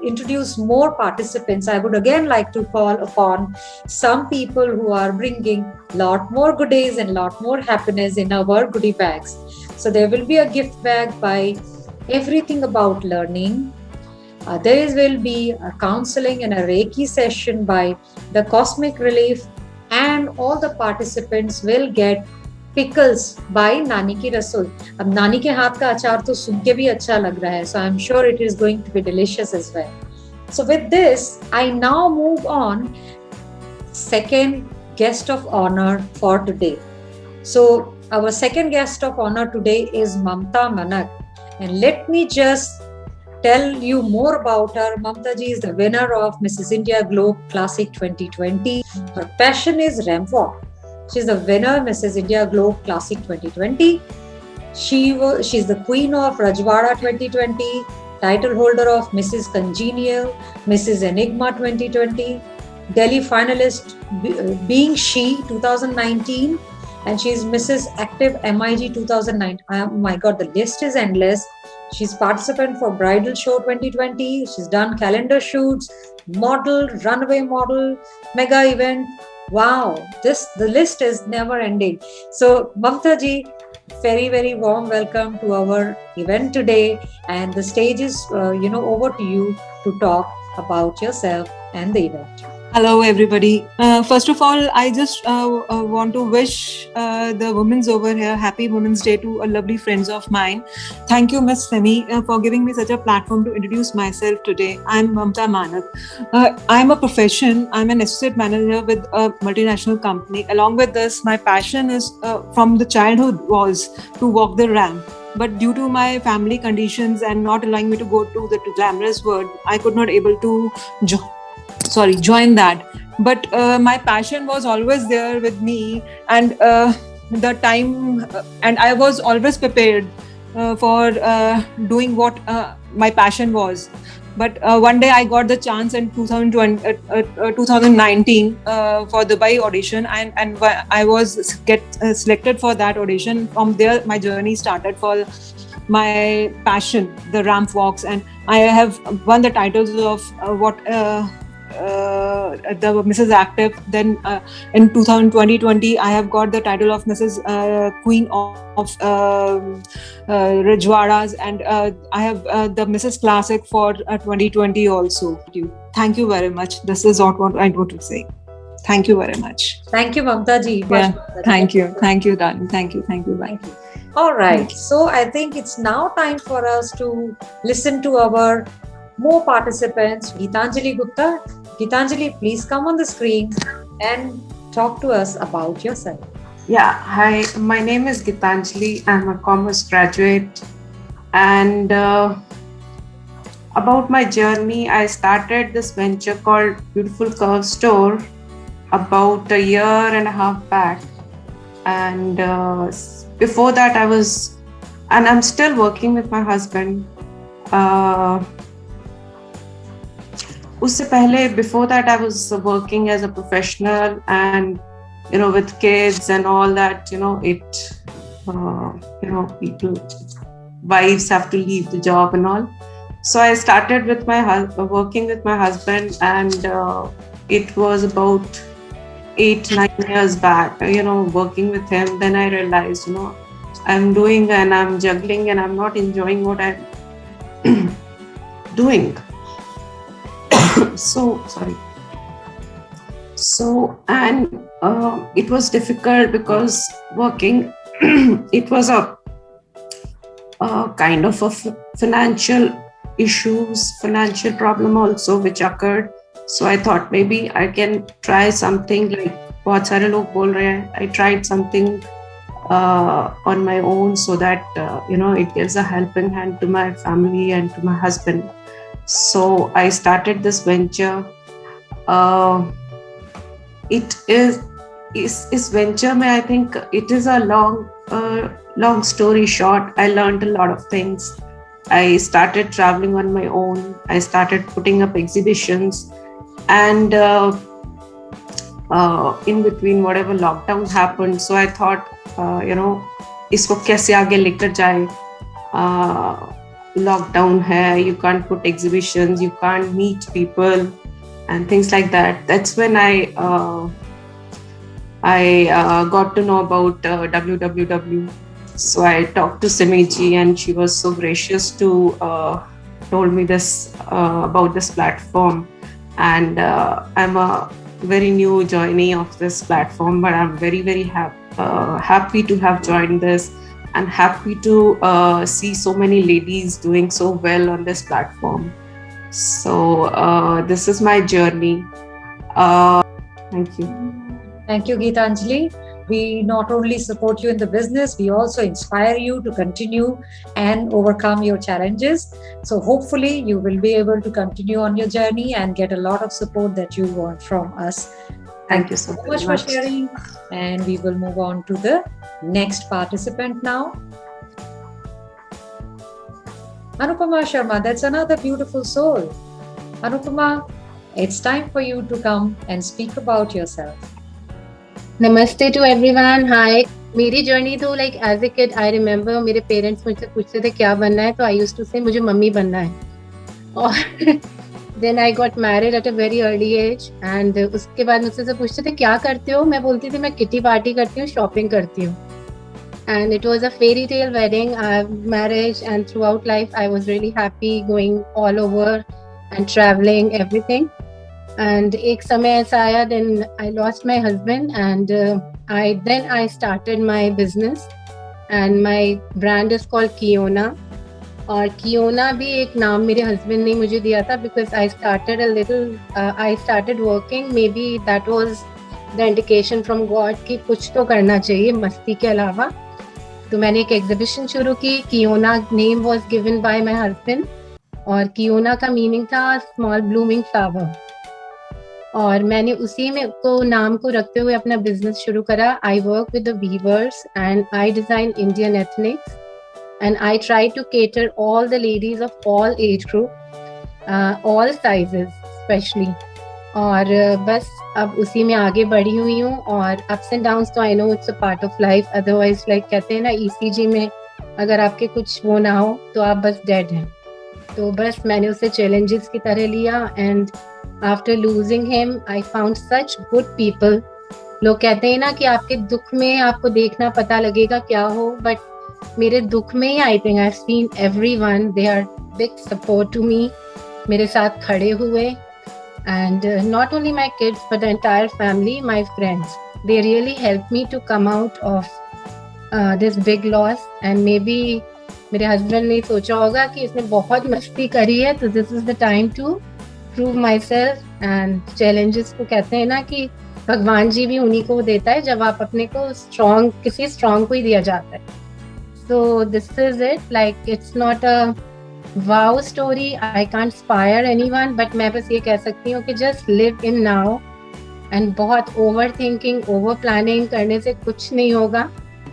introduce more participants, I would again like to call upon some people who are bringing lot more goodies and lot more happiness in our goodie bags. So there will be a gift bag by Everything About Learning. There will be a counseling and a Reiki session by the Cosmic Relief, and all the participants will get pickles by Nani Ki Rasoi. अब नानी के हाथ का अचार तो सुन के भी अच्छा लग रहा है, so I'm sure it is going to be delicious as well. So with this, I now move on second guest of honor for today. So our second guest of honor today is Mamta Manak, and let me just tell you more about her. Mamta ji is the winner of Mrs. India Globe Classic 2020. Her passion is ramp walk. She's the winner Mrs. India Globe Classic 2020. She's the queen of Rajwada 2020, title holder of Mrs. Congenial, Mrs. Enigma 2020, Delhi finalist Being She 2019, and she's Mrs. Active MIG 2009. Oh my God, the list is endless. She's participant for Bridal Show 2020. She's done calendar shoots, model, runway model, mega event. Wow, the list is never ending. So Mamta ji, very warm welcome to our event today, and the stage is over to you to talk about yourself and the event. Hello, everybody. First of all, I just want to wish the women's over here happy Women's Day to a lovely friends of mine. Thank you, Miss Femi, for giving me such a platform to introduce myself today. I'm Mamta Manak. I'm a profession. I'm an associate manager with a multinational company. Along with this, my passion is from the childhood was to walk the ramp. But due to my family conditions and not allowing me to go to the glamorous world, I could not able to join that. But my passion was always there with me, and the time and I was always prepared for doing what my passion was. But one day I got the chance in 2019 for Dubai audition, and I was selected for that audition. From there, my journey started for my passion, the ramp walks, and I have won the titles of the Mrs. Active. Then in 2020, I have got the title of Mrs. Queen of Rajwadas, and I have the Mrs. Classic for 2020 also. Thank you very much. This is what I want to say. Thank you very much. Thank you, Mamta ji. Yeah. Thank you, darling. Thank you. Bye. All right. So I think it's now time for us to listen to our more participants. Gitanjali Gupta. Gitanjali, please come on the screen and talk to us about yourself. Yeah, hi, my name is Gitanjali. I'm a commerce graduate. And about my journey, I started this venture called Beautiful Curve Store about a year and a half back. And before that, I'm still working with my husband. Before that, I was working as a professional, and with kids and all that, wives have to leave the job and all. So I started with working with my husband, and it was about 8-9 years back, working with him. Then I realized, I'm doing and I'm juggling and I'm not enjoying what I'm doing. It was difficult because working, it was a kind of a financial problem also which occurred. So I thought maybe I can try something like बहुत सारे लोग बोल रहे हैं. I tried something on my own so that it gives a helping hand to my family and to my husband. So I started this venture. It is venture. I think it is a long story short. I learned a lot of things. I started traveling on my own. I started putting up exhibitions, and in between whatever lockdown happened. So I thought, इसको कैसे आगे लेकर जाए. Lockdown hai, you can't put exhibitions, you can't meet people and things like that. That's when I got to know about WWW. So I talked to Simi ji, and she was so gracious to told me this about this platform. And I'm a very new joinee of this platform, but I'm very, very happy to have joined this. And happy to see so many ladies doing so well on this platform. So this is my journey. Thank you. Thank you, Gitanjali. We not only support you in the business, we also inspire you to continue and overcome your challenges. So hopefully you will be able to continue on your journey and get a lot of support that you want from us. Thank you so much for sharing. And we will move on to the next participant now. Anupama Sharma, that's another beautiful soul. Anupama, it's time for you to come and speak about yourself. Namaste to everyone. Hi. मेरी journey तो like as a kid I remember मेरे parents मुझसे पूछते थे क्या बनना है, तो I used to say मुझे मम्मी बनना है. और then I got married at a very early age, and उसके बाद मुझसे पूछते थे क्या करते हो, मैं बोलती थी मैं किटी पार्टी करती हूँ, शॉपिंग करती हूँ. And it was a fairy tale wedding, marriage, and throughout life I was really happy going all over and traveling, everything. And एक समय ऐसा आया, then I lost my husband, and I started my business, and my brand is called Kiona. और कियोना भी एक नाम मेरे husband ने मुझे दिया था, because I started working, maybe that was the indication from God कि कुछ तो करना चाहिए मस्ती के अलावा. तो मैंने एक एग्जीबिशन शुरू की. Kiona name was given by my husband, और कियोना का मीनिंग था स्मॉल ब्लूमिंग फ्लावर, और मैंने उसी में को नाम को रखते हुए अपना बिजनेस शुरू करा. I work with the weavers and I design Indian ethnics, and I try to cater all the ladies of all age group, all sizes especially. और बस अब उसी में आगे बढ़ी हुई हूँ. और ups and downs तो I know it's a part of life, otherwise like कहते हैं ना ECG में अगर आपके कुछ वो ना हो तो आप बस dead हैं. तो बस मैंने उसे challenges की तरह लिया, and after losing him I found such good people. लोग कहते हैं ना कि आपके दुख में आपको देखना पता लगेगा क्या हो, बट मेरे दुख में ही I think I've seen everyone. They are big support to me. मेरे साथ खड़े हुए, and not only my kids but the entire family, my friends. They really helped me to come out of this big loss. And maybe मेरे husband ने सोचा होगा कि इसने बहुत मस्ती करी है, तो this is the time to prove myself. And challenges को कहते हैं ना कि भगवान जी भी उन्हीं को देता है जब आप अपने को strong, किसी strong को ही दिया जाता है. So this is it. Like it's not a wow story. I can't inspire anyone, but मैं बस ये कह सकती हूँ कि just live in now, and बहुत overthinking, over planning करने से कुछ नहीं होगा.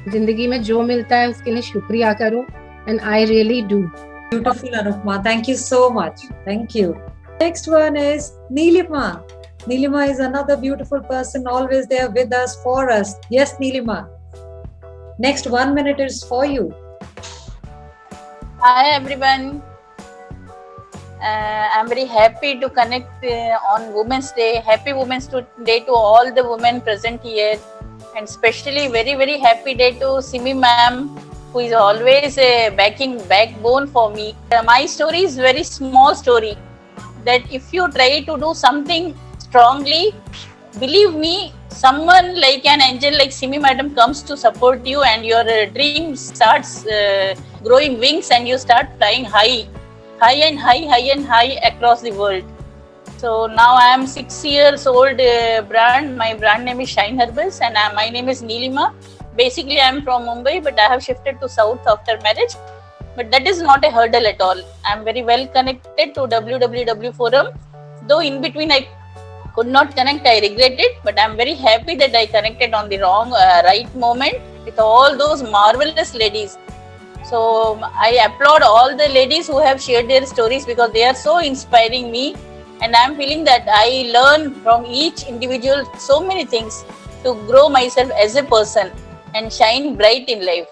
जिंदगी में जो मिलता है उसके लिए शुक्रिया करो, and I really do. Beautiful, Anupma. Thank you so much. Thank you. Next one is Neelima. Neelima is another beautiful person, always there with us, for us. Yes, Neelima. Next 1 minute is for you. Hi everyone. I'm very happy to connect on Women's Day. Happy Women's Day to all the women present here, and especially very very happy day to Simi ma'am, who is always a backbone for me. My story is very small story, that if you try to do something strongly, believe me, someone like an angel like Simi madam comes to support you, and your dream starts growing wings, and you start flying high and high across the world. So now I am 6 years old brand. My brand name is Shine Herbals, and my name is Neelima. Basically I am from Mumbai, but I have shifted to South after marriage. But that is not a hurdle at all. I am very well connected to WWW forum. Though in between I could not connect, I regret it, but I'm very happy that I connected on the right moment with all those marvelous ladies. So I applaud all the ladies who have shared their stories, because they are so inspiring me, and I'm feeling that I learn from each individual so many things to grow myself as a person and shine bright in life.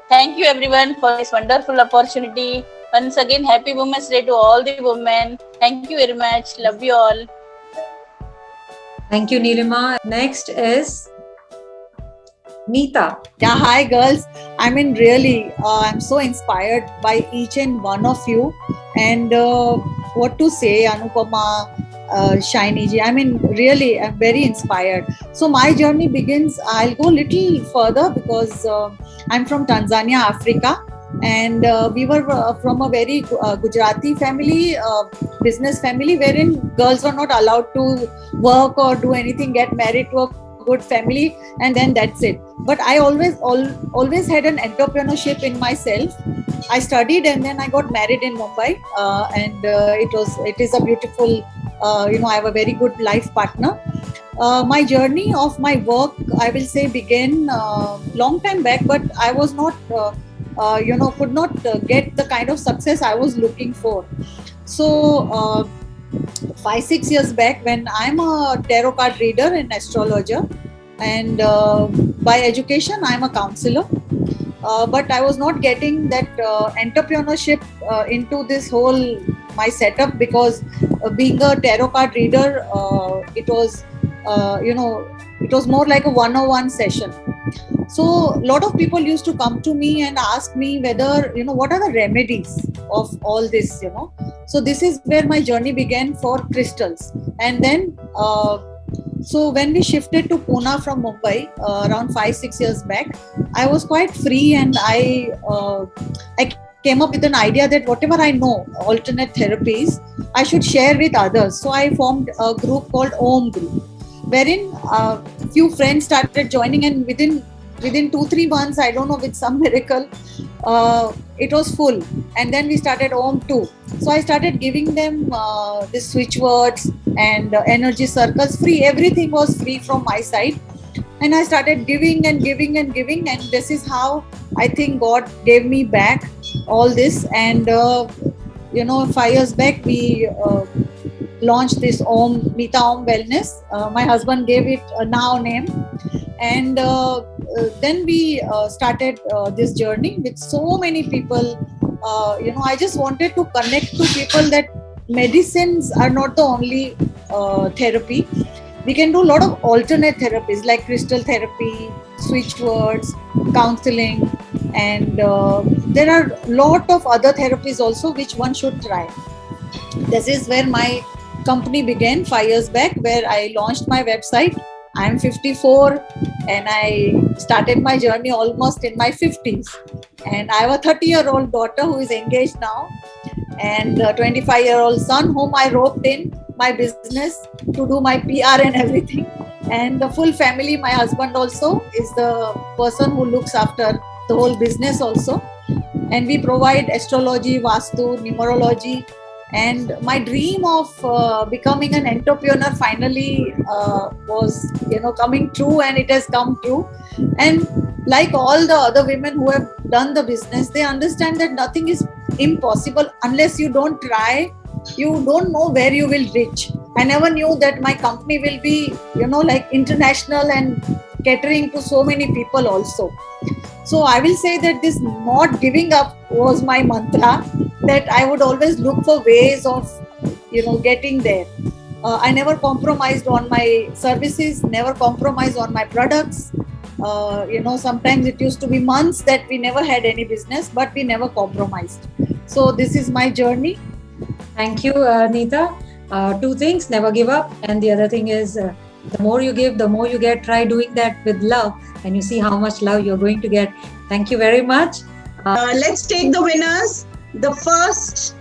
Thank you everyone for this wonderful opportunity. Once again, happy Women's Day to all the women. Thank you very much. Love you all. Thank you, Neelima. Next is Neeta. Yeah, hi girls. I mean, really, I'm so inspired by each and one of you. And what to say, Anupama, Shiny ji. I mean, really, I'm very inspired. So my journey begins, I'll go a little further, because I'm from Tanzania, Africa. And we were from a very Gujarati family, business family, wherein girls were not allowed to work or do anything, get married to a good family, and then that's it. But I always had an entrepreneurship in myself. I studied and then I got married in Mumbai, and it is a beautiful, I have a very good life partner. My journey of my work, I will say, began long time back, but I was not could not get the kind of success I was looking for. So 5-6 years back, when I'm a tarot card reader and astrologer, and by education I'm a counselor, but I was not getting that entrepreneurship into this whole my setup, because being a tarot card reader, it was it was more like a 101 session. So a lot of people used to come to me and ask me whether, what are the remedies of all this, So this is where my journey began for crystals. And then so when we shifted to Pune from Mumbai around 5-6 years back, I was quite free, and I came up with an idea that whatever I know, alternate therapies, I should share with others. So I formed a group called Om Group, wherein few friends started joining, and within 2-3 months, I don't know, with some miracle, it was full. And then we started Om 2. So I started giving them the switch words and energy circles free. Everything was free from my side. And I started giving and giving and giving. And this is how I think God gave me back all this. And, 5 years back, we launched this Mita Om Wellness. My husband gave it a now name. And then we started this journey with so many people. I just wanted to connect to people that medicines are not the only therapy. We can do a lot of alternate therapies like crystal therapy, switch words, counseling, and there are a lot of other therapies also which one should try. This is where my company began 5 years back, where I launched my website. I'm 54 and I started my journey almost in my 50s. And I have a 30-year-old daughter who is engaged now, and a 25-year-old son whom I roped in my business to do my PR and everything. And the full family, my husband also is the person who looks after the whole business also. And we provide astrology, Vastu, numerology. And my dream of becoming an entrepreneur finally was, coming true, and it has come true. And like all the other women who have done the business, they understand that nothing is impossible unless you don't try. You don't know where you will reach. I never knew that my company will be, like international and catering to so many people also. So I will say that this not giving up was my mantra, that I would always look for ways of, getting there. I never compromised on my services, never compromised on my products. Sometimes it used to be months that we never had any business, but we never compromised. So this is my journey. Thank you, Nita. 2 things: never give up, and the other thing is the more you give, the more you get. Try doing that with love, and you see how much love you're going to get. Thank you very much. Let's take the winners. The first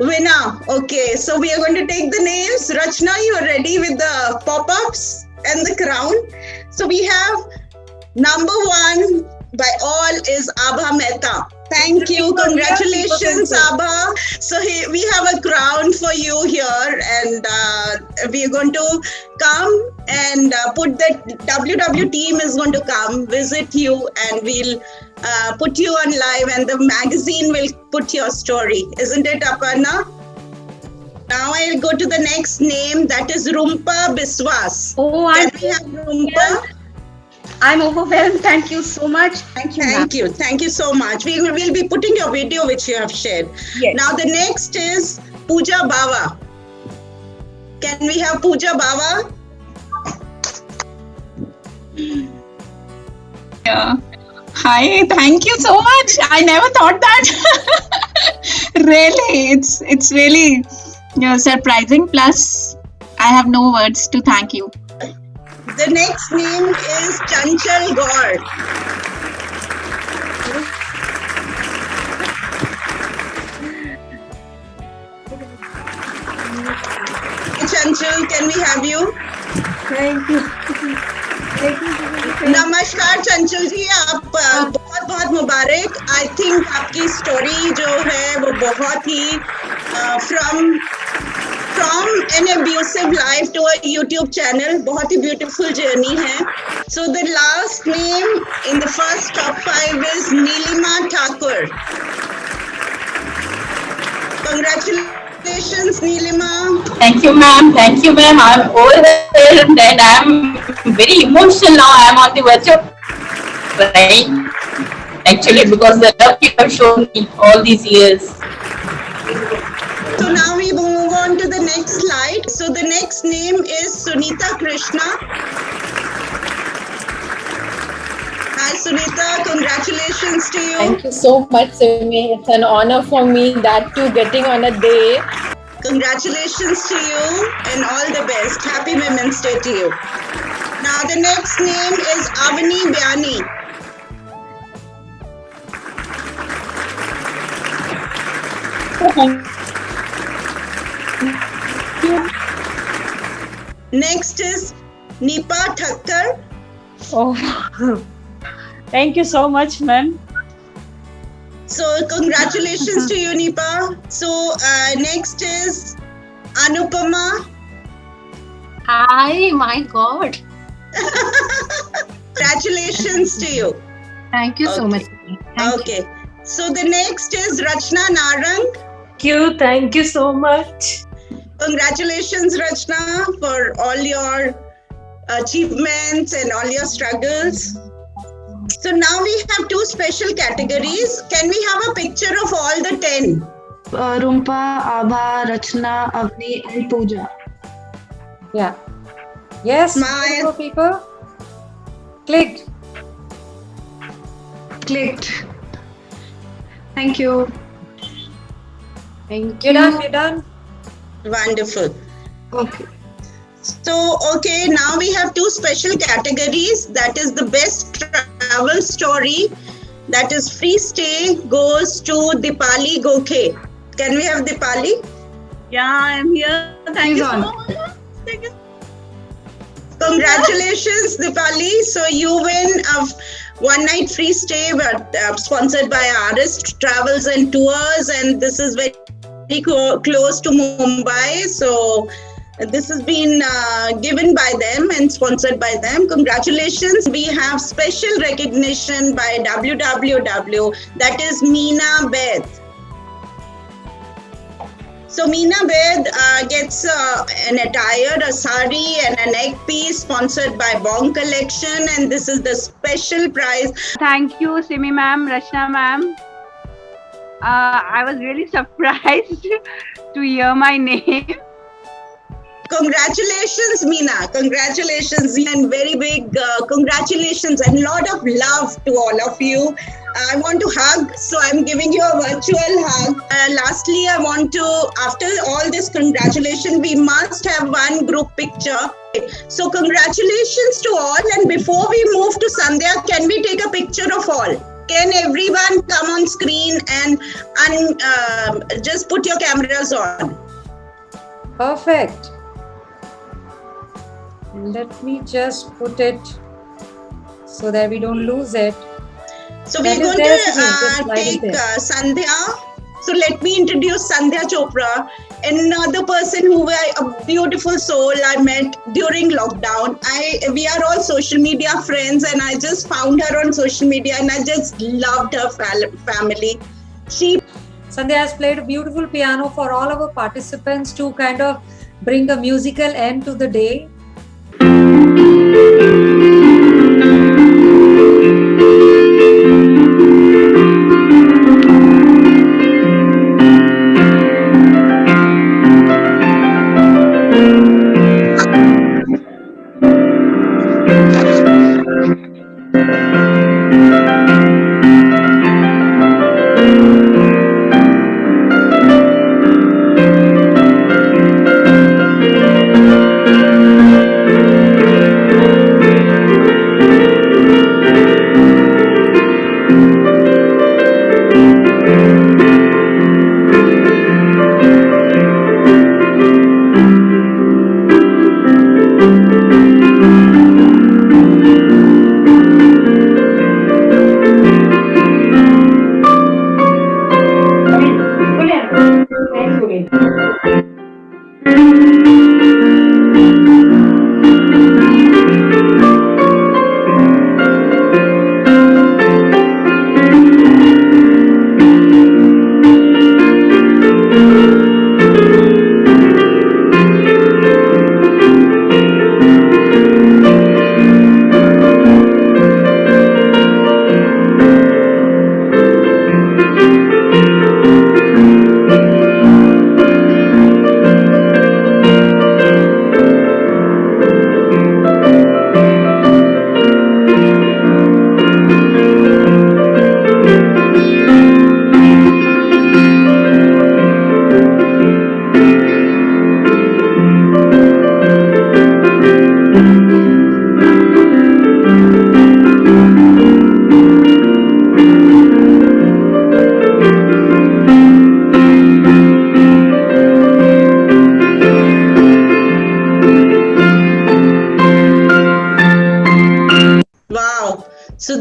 winner. Okay, so we are going to take the names. Rachna, you are ready with the pop-ups and the crown. So we have number 1 by all is Abha Mehta. Thank you. Congratulations, Abha. So we have a crown for you here, and we are going to come and put the WW team is going to come visit you, and we'll put you on live, and the magazine will put your story. Isn't it, Aparna? Now I'll go to the next name, that is Rumpa Biswas. Can we have Rumpa? I'm overwhelmed. Thank you so much. Thank you so much. We will be putting your video which you have shared. Yes. Now the next is Pooja Bava. Can we have Pooja Bava? Yeah. Hi, thank you so much. I never thought that. Really, it's really surprising. Plus, I have no words to thank you. The next name is Chanchal Gaur. Chanchal, can we have you? Thank you. नमस्कार चंचल जी, आप बहुत बहुत मुबारक. I think आपकी story जो है वो बहुत ही from an abusive life to a YouTube channel, बहुत ही beautiful journey है. So the last name in the first top 5 is Neelima Thakur. Congratulations, Neelima. Thank you, ma'am. Thank you, ma'am. I'm overwhelmed and I'm very emotional now. I'm on the verge of crying. Actually, because the love you have shown me all these years. So now we move on to the next slide. So the next name is Sunita Krishna. Hi Sunita, congratulations to you. Thank you so much, Simi. It's an honor for me that too, getting on a day Congratulations to you and all the best. Happy Women's Day to you. Now the next name is Avani Byani. Next is Nipa Thakkar. Oh, thank you so much, ma'am. So congratulations to you, Nipa. So next is Anupama. Hi, my God. Congratulations to you. Thank you so much. Okay. So the next is Rachna Narang. Thank you so much. Congratulations, Rachna, for all your achievements and all your struggles. So now we have two special categories. Can we have a picture of all the 10? Rumpa, Abha, Rachna, Avni, and Pooja. Yeah. Yes, Smile. people. Clicked. Clicked. Thank you. Thank You're done. You're done. Wonderful. Okay. So, okay, now we have two special categories. That is the best travel story. That is free stay goes to Dipali Gokhe. Can we have Dipali? Yeah, I am here. Thank you so much. Thank you. Congratulations, Dipali. So you win a one night free stay sponsored by Arist Travels and Tours, and this is very close to Mumbai. So this has been given by them and sponsored by them. Congratulations. We have special recognition by WWW, that is Meena Beth. So Meena Beth gets an attire, a sari and a neck piece sponsored by Bong Collection, and this is the special prize. Thank you, Simi ma'am, Rachna ma'am. I was really surprised to hear my name. Congratulations, Meena. Congratulations, and very big congratulations and lot of love to all of you. I want to hug, so I'm giving you a virtual hug. Lastly, I want to, after all this congratulations, we must have one group picture. So congratulations to all, and before we move to Sandhya, can we take a picture of all? Can everyone come on screen and just put your cameras on? Perfect. Let me just put it so that we don't lose it. So we're going to take Sandhya. So let me introduce Sandhya Chopra, another person who a beautiful soul I met during lockdown. We are all social media friends, and I just found her on social media and I just loved her family. Sandhya has played a beautiful piano for all our participants to kind of bring a musical end to the day.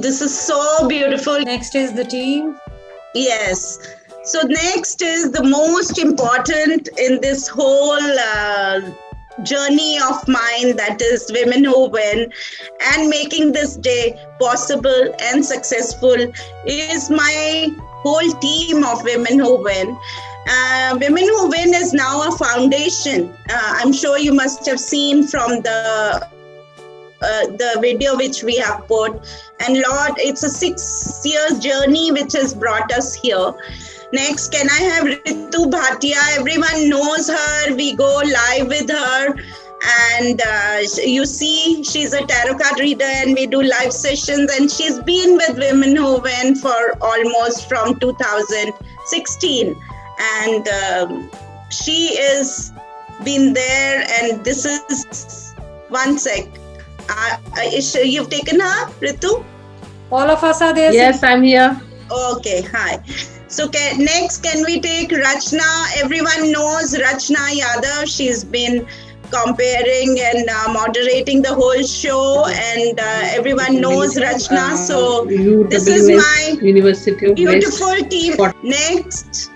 this is so beautiful. Next is the team. Yes. So next is the most important in this whole journey of mine, that is Women Who Win, and making this day possible and successful is my whole team of Women Who Win. Women Who Win is now a foundation. I'm sure you must have seen from the video which we have put, and Lord, it's a 6 year journey which has brought us here. Next, can I have Ritu Bhatia? Everyone knows her. We go live with her, and you see, she's a tarot card reader, and we do live sessions. And she's been with Women Who Win for almost from 2016, and she is been there. And this is one sec. You've taken her, Ritu? All of us are there. Yes, I'm here. Okay, hi. So next, can we take Rachna? Everyone knows Rachna Yadav. She's been comparing and moderating the whole show, and everyone knows Rachna. So this is my University beautiful team. Next,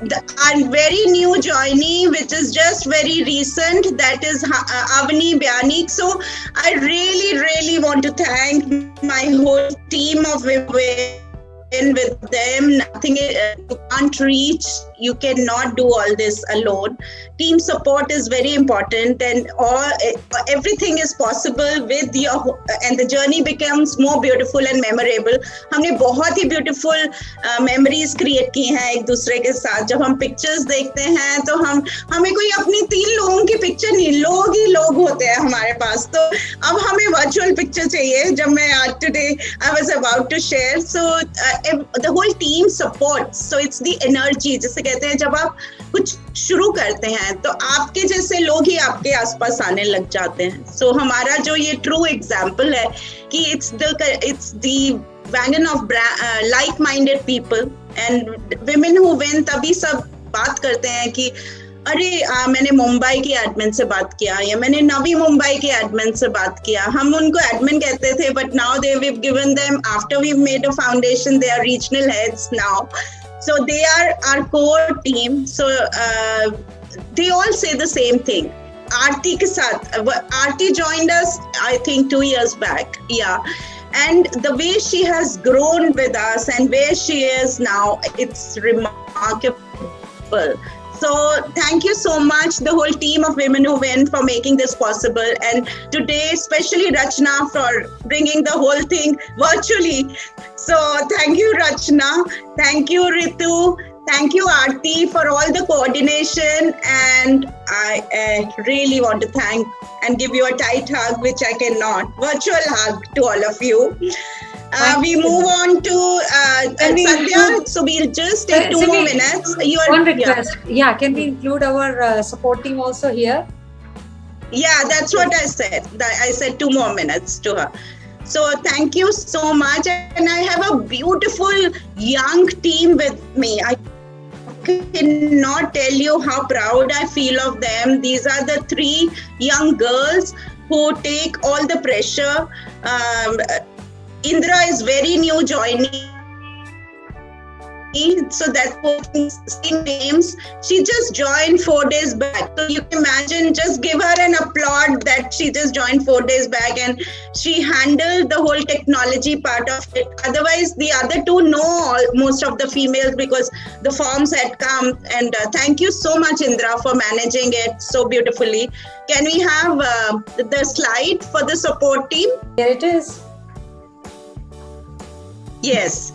our very new joinee, which is just very recent, that is Avani Byanik. So I really want to thank my whole team of women. With them, nothing you can't reach. You cannot do all this alone. Team support is very important, and everything is possible with your, and the journey becomes more beautiful and memorable. हमने बहुत ही beautiful memories create की हैं एक दूसरे के साथ. जब हम pictures देखते हैं तो हमें कोई अपनी 3 लोगों की picture नहीं, लोग ही लोग होते हैं हमारे पास. तो अब हमें virtual picture चाहिए. जब मैं today I was about to share, so the whole team supports. So it's the energy. जैसे कहते हैं जब आप कुछ शुरू करते हैं तो आपके जैसे लोग ही आपके आसपास आने लग जाते हैं. So हमारा जो ये true example है कि it's the wagon of like-minded people, and Women Who Win तभी सब बात करते हैं कि अरे मैंने मुंबई की एडमिन से बात किया, या मैंने नवी मुंबई के एडमिन से बात किया. हम उनको एडमिन कहते थे, but now we've given them, after we've made a foundation, they are regional heads now. So they are our core team. So they all say the same thing. Aarti ke saath, Aarti joined us, I think 2 years back. Yeah. And the way she has grown with us and where she is now, it's remarkable. So thank you so much, the whole team of Women Who Win, for making this possible. And today, especially Rachna, for bringing the whole thing virtually. So thank you, Rachna. Thank you, Ritu. Thank you, Aarti, for all the coordination. And I really want to thank and give you a tight hug, which I cannot. Virtual hug to all of you. We move on to Sandhya, so we'll just take 2 more minutes. One request. Yeah, can we include our support team also here? Yeah, that's what I said. I said 2 more minutes to her. So thank you so much. And I have a beautiful young team with me. I cannot tell you how proud I feel of them. These are the 3 young girls who take all the pressure. Indra is very new joining, so that's same names. She just joined 4 days back. So you can imagine, just give her an applaud that she just joined 4 days back, and she handled the whole technology part of it. Otherwise, the other 2 know most of the females because the forms had come. And thank you so much, Indra, for managing it so beautifully. Can we have the slide for the support team? Here it is. Yes.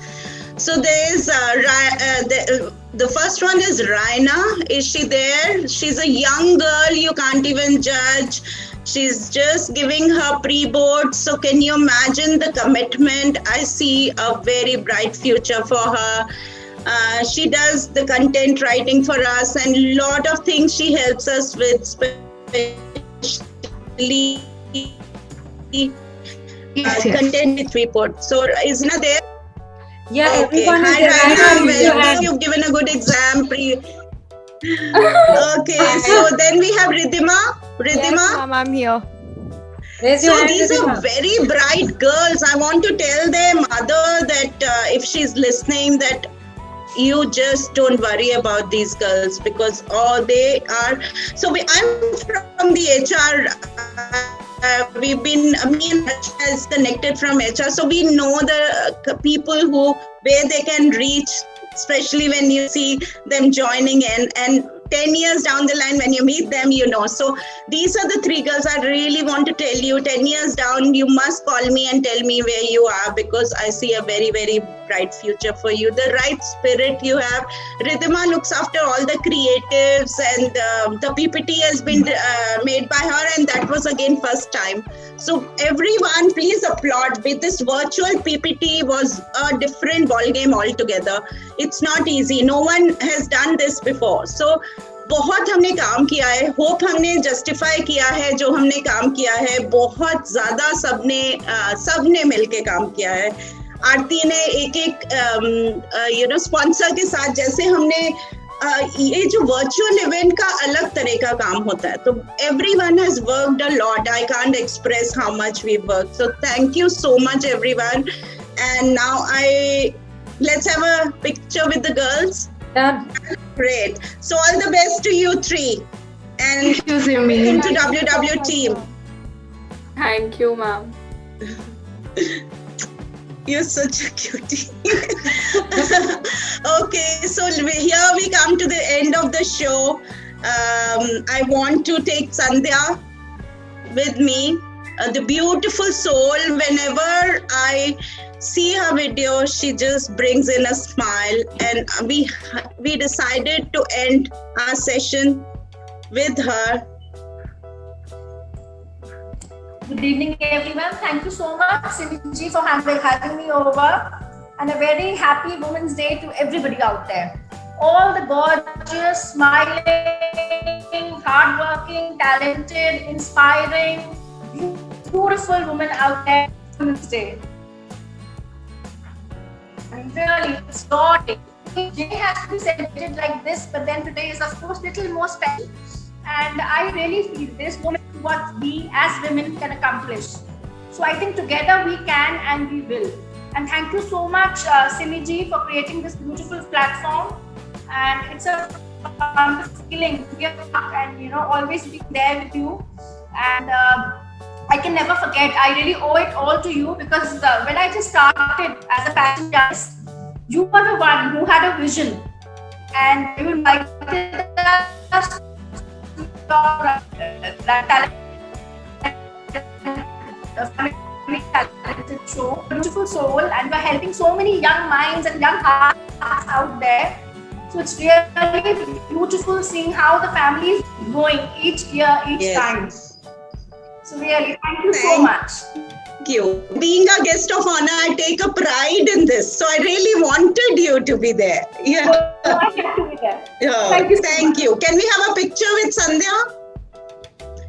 So there is the first one is Raina. Is she there? She's a young girl. You can't even judge. She's just giving her pre-board. So can you imagine the commitment? I see a very bright future for her. She does the content writing for us, and a lot of things she helps us with, especially content with report. So is Raina there? Yeah, okay. everyone Hi, is Raina. You've given a good exam. Okay, so then we have Ridhima. Yes, Mom, I'm here. Raise your So hand, these are Ridhima. very bright girls. I want to tell their mother that if she's listening, that you just don't worry about these girls, because they are. So I'm from the HR. We've been, me and Rachna has connected from HR, so we know the people where they can reach, especially when you see them joining in, and 10 years down the line when you meet them, So these are the three girls I really want to tell you. 10 years down, you must call me and tell me where you are, because I see a very, very bright future for you. The right spirit you have. Ridhima looks after all the creatives, and the PPT has been made by her, and that was again first time. So everyone, please applaud. With this virtual PPT was a different ballgame altogether. It's not easy. No one has done this before. So बहुत हमने काम किया है. Hope हमने justify किया है जो हमने काम किया है. बहुत ज्यादा सबने मिलके काम किया है. आरती ने एक स्पॉन्सर के साथ, जैसे हमने ये जो वर्चुअल इवेंट का अलग तरह का काम होता है, तो everyone has worked a lot. I can't express how much we worked. So thank you so much everyone. And now let's have a picture with the girls. Done. Great. So all the best to you three. And Thank you, Simi. into WW team. Thank you, ma'am. You're such a cutie. Okay, so here we come to the end of the show. I want to take Sandhya with me. The beautiful soul. Whenever I see her video, she just brings in a smile. And we decided to end our session with her. Good evening, everyone. Thank you so much, Simi for having me over. And a very happy Women's Day to everybody out there. All the gorgeous, smiling, hardworking, talented, inspiring, beautiful women out there on Women's Day. And really, it's your day. Day has to be celebrated like this, but then today is, of course, a little more special. And I really feel this woman what we as women can accomplish. So I think together we can and we will. And thank you so much, Simi ji, for creating this beautiful platform. And it's a wonderful feeling to be a part and always be there with you. And I can never forget. I really owe it all to you, because when I just started as a fashion artist, you were the one who had a vision, and you invited us. That talented show, beautiful soul, and we're helping so many young minds and young hearts out there. So it's really beautiful seeing how the family is growing each year, each time. So really, thank you so much. Thank you. Being a guest of honor, I take a pride in this. So I really wanted you to be there. Yeah. I get to be there. Yeah. Thank you. Can we have a picture with Sandhya?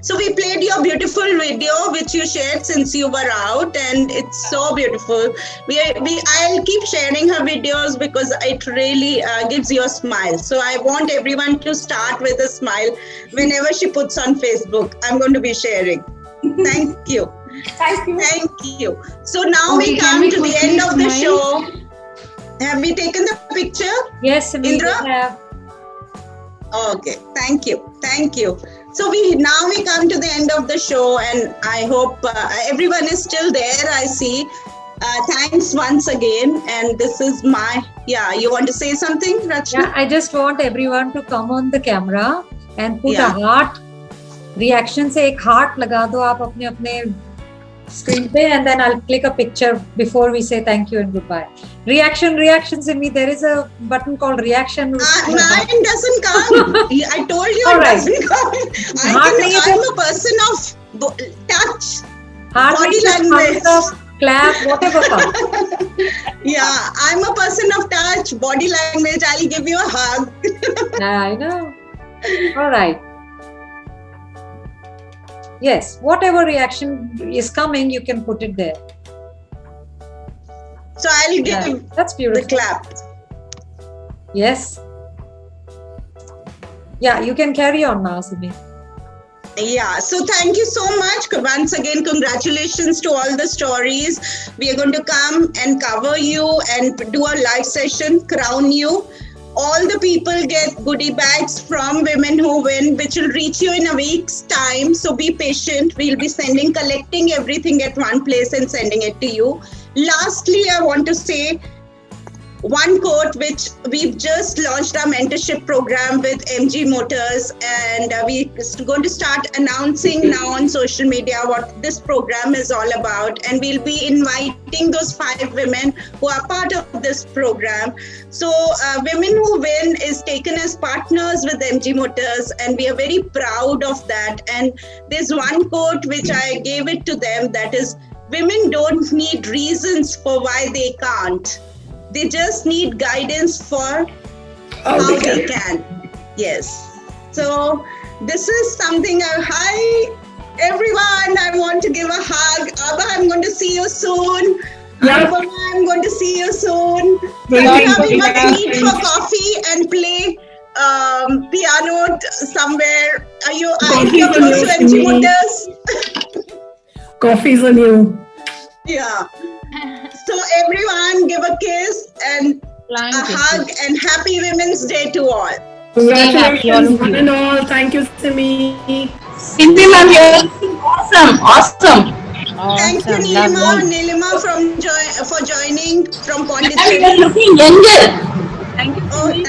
So we played your beautiful video which you shared since you were out, and it's so beautiful. I'll keep sharing her videos because it really gives you a smile. So I want everyone to start with a smile whenever she puts on Facebook. I'm going to be sharing. Thank you. Thank you. Thank you. So now we come to the end of the show. Have we taken the picture? Yes, Indra? have. Okay. Thank you. Thank you. So now we come to the end of the show, and I hope everyone is still there. I see. Thanks once again. And this is you want to say something, Rachna? Yeah, I just want everyone to come on the camera and put a heart. Reaction से एक heart लगा दो आप अपने screen पे, and then I'll click a picture before we say thank you and goodbye. Reactions in me. There is a button called reaction. Mine doesn't come. I told you it doesn't come. I'm a person of touch, body language, clap, whatever comes. Yeah, I'm a person of touch, body language. I'll give you a hug. I know. All right. Yes, whatever reaction is coming, you can put it there. So I'll give that's beautiful. The clap. Yes. Yeah, you can carry on now, Simi. Yeah, so thank you so much. Once again, congratulations to all the stories. We are going to come and cover you and do a live session, crown you. All the people get goodie bags from Women Who Win, which will reach you in a week's time. So be patient. We'll be collecting everything at one place and sending it to you. Lastly, I want to say one quote, which we've just launched our mentorship program with MG Motors, and we're going to start announcing now on social media what this program is all about, and we'll be inviting those 5 women who are part of this program. So Women Who Win is taken as partners with MG Motors, and we are very proud of that. And there's one quote which I gave it to them, that is, women don't need reasons for why they can't. They just need guidance for how they can. Yes. So this is something. Hi, everyone. I want to give a hug. Abha, I'm going to see you soon. Yeah. Abha, I'm going to see you soon. Very We good. must meet for coffee and play piano somewhere. Are you close to MG Motors? Coffees on you. Yeah. So everyone, give a kiss and a hug, and happy Women's Day to all. Congratulations, one and all. Thank you, Simi. Cindy ma'am, you're awesome. Thank you, Nilima for joining from Pondicherry. You're looking younger. Thank you.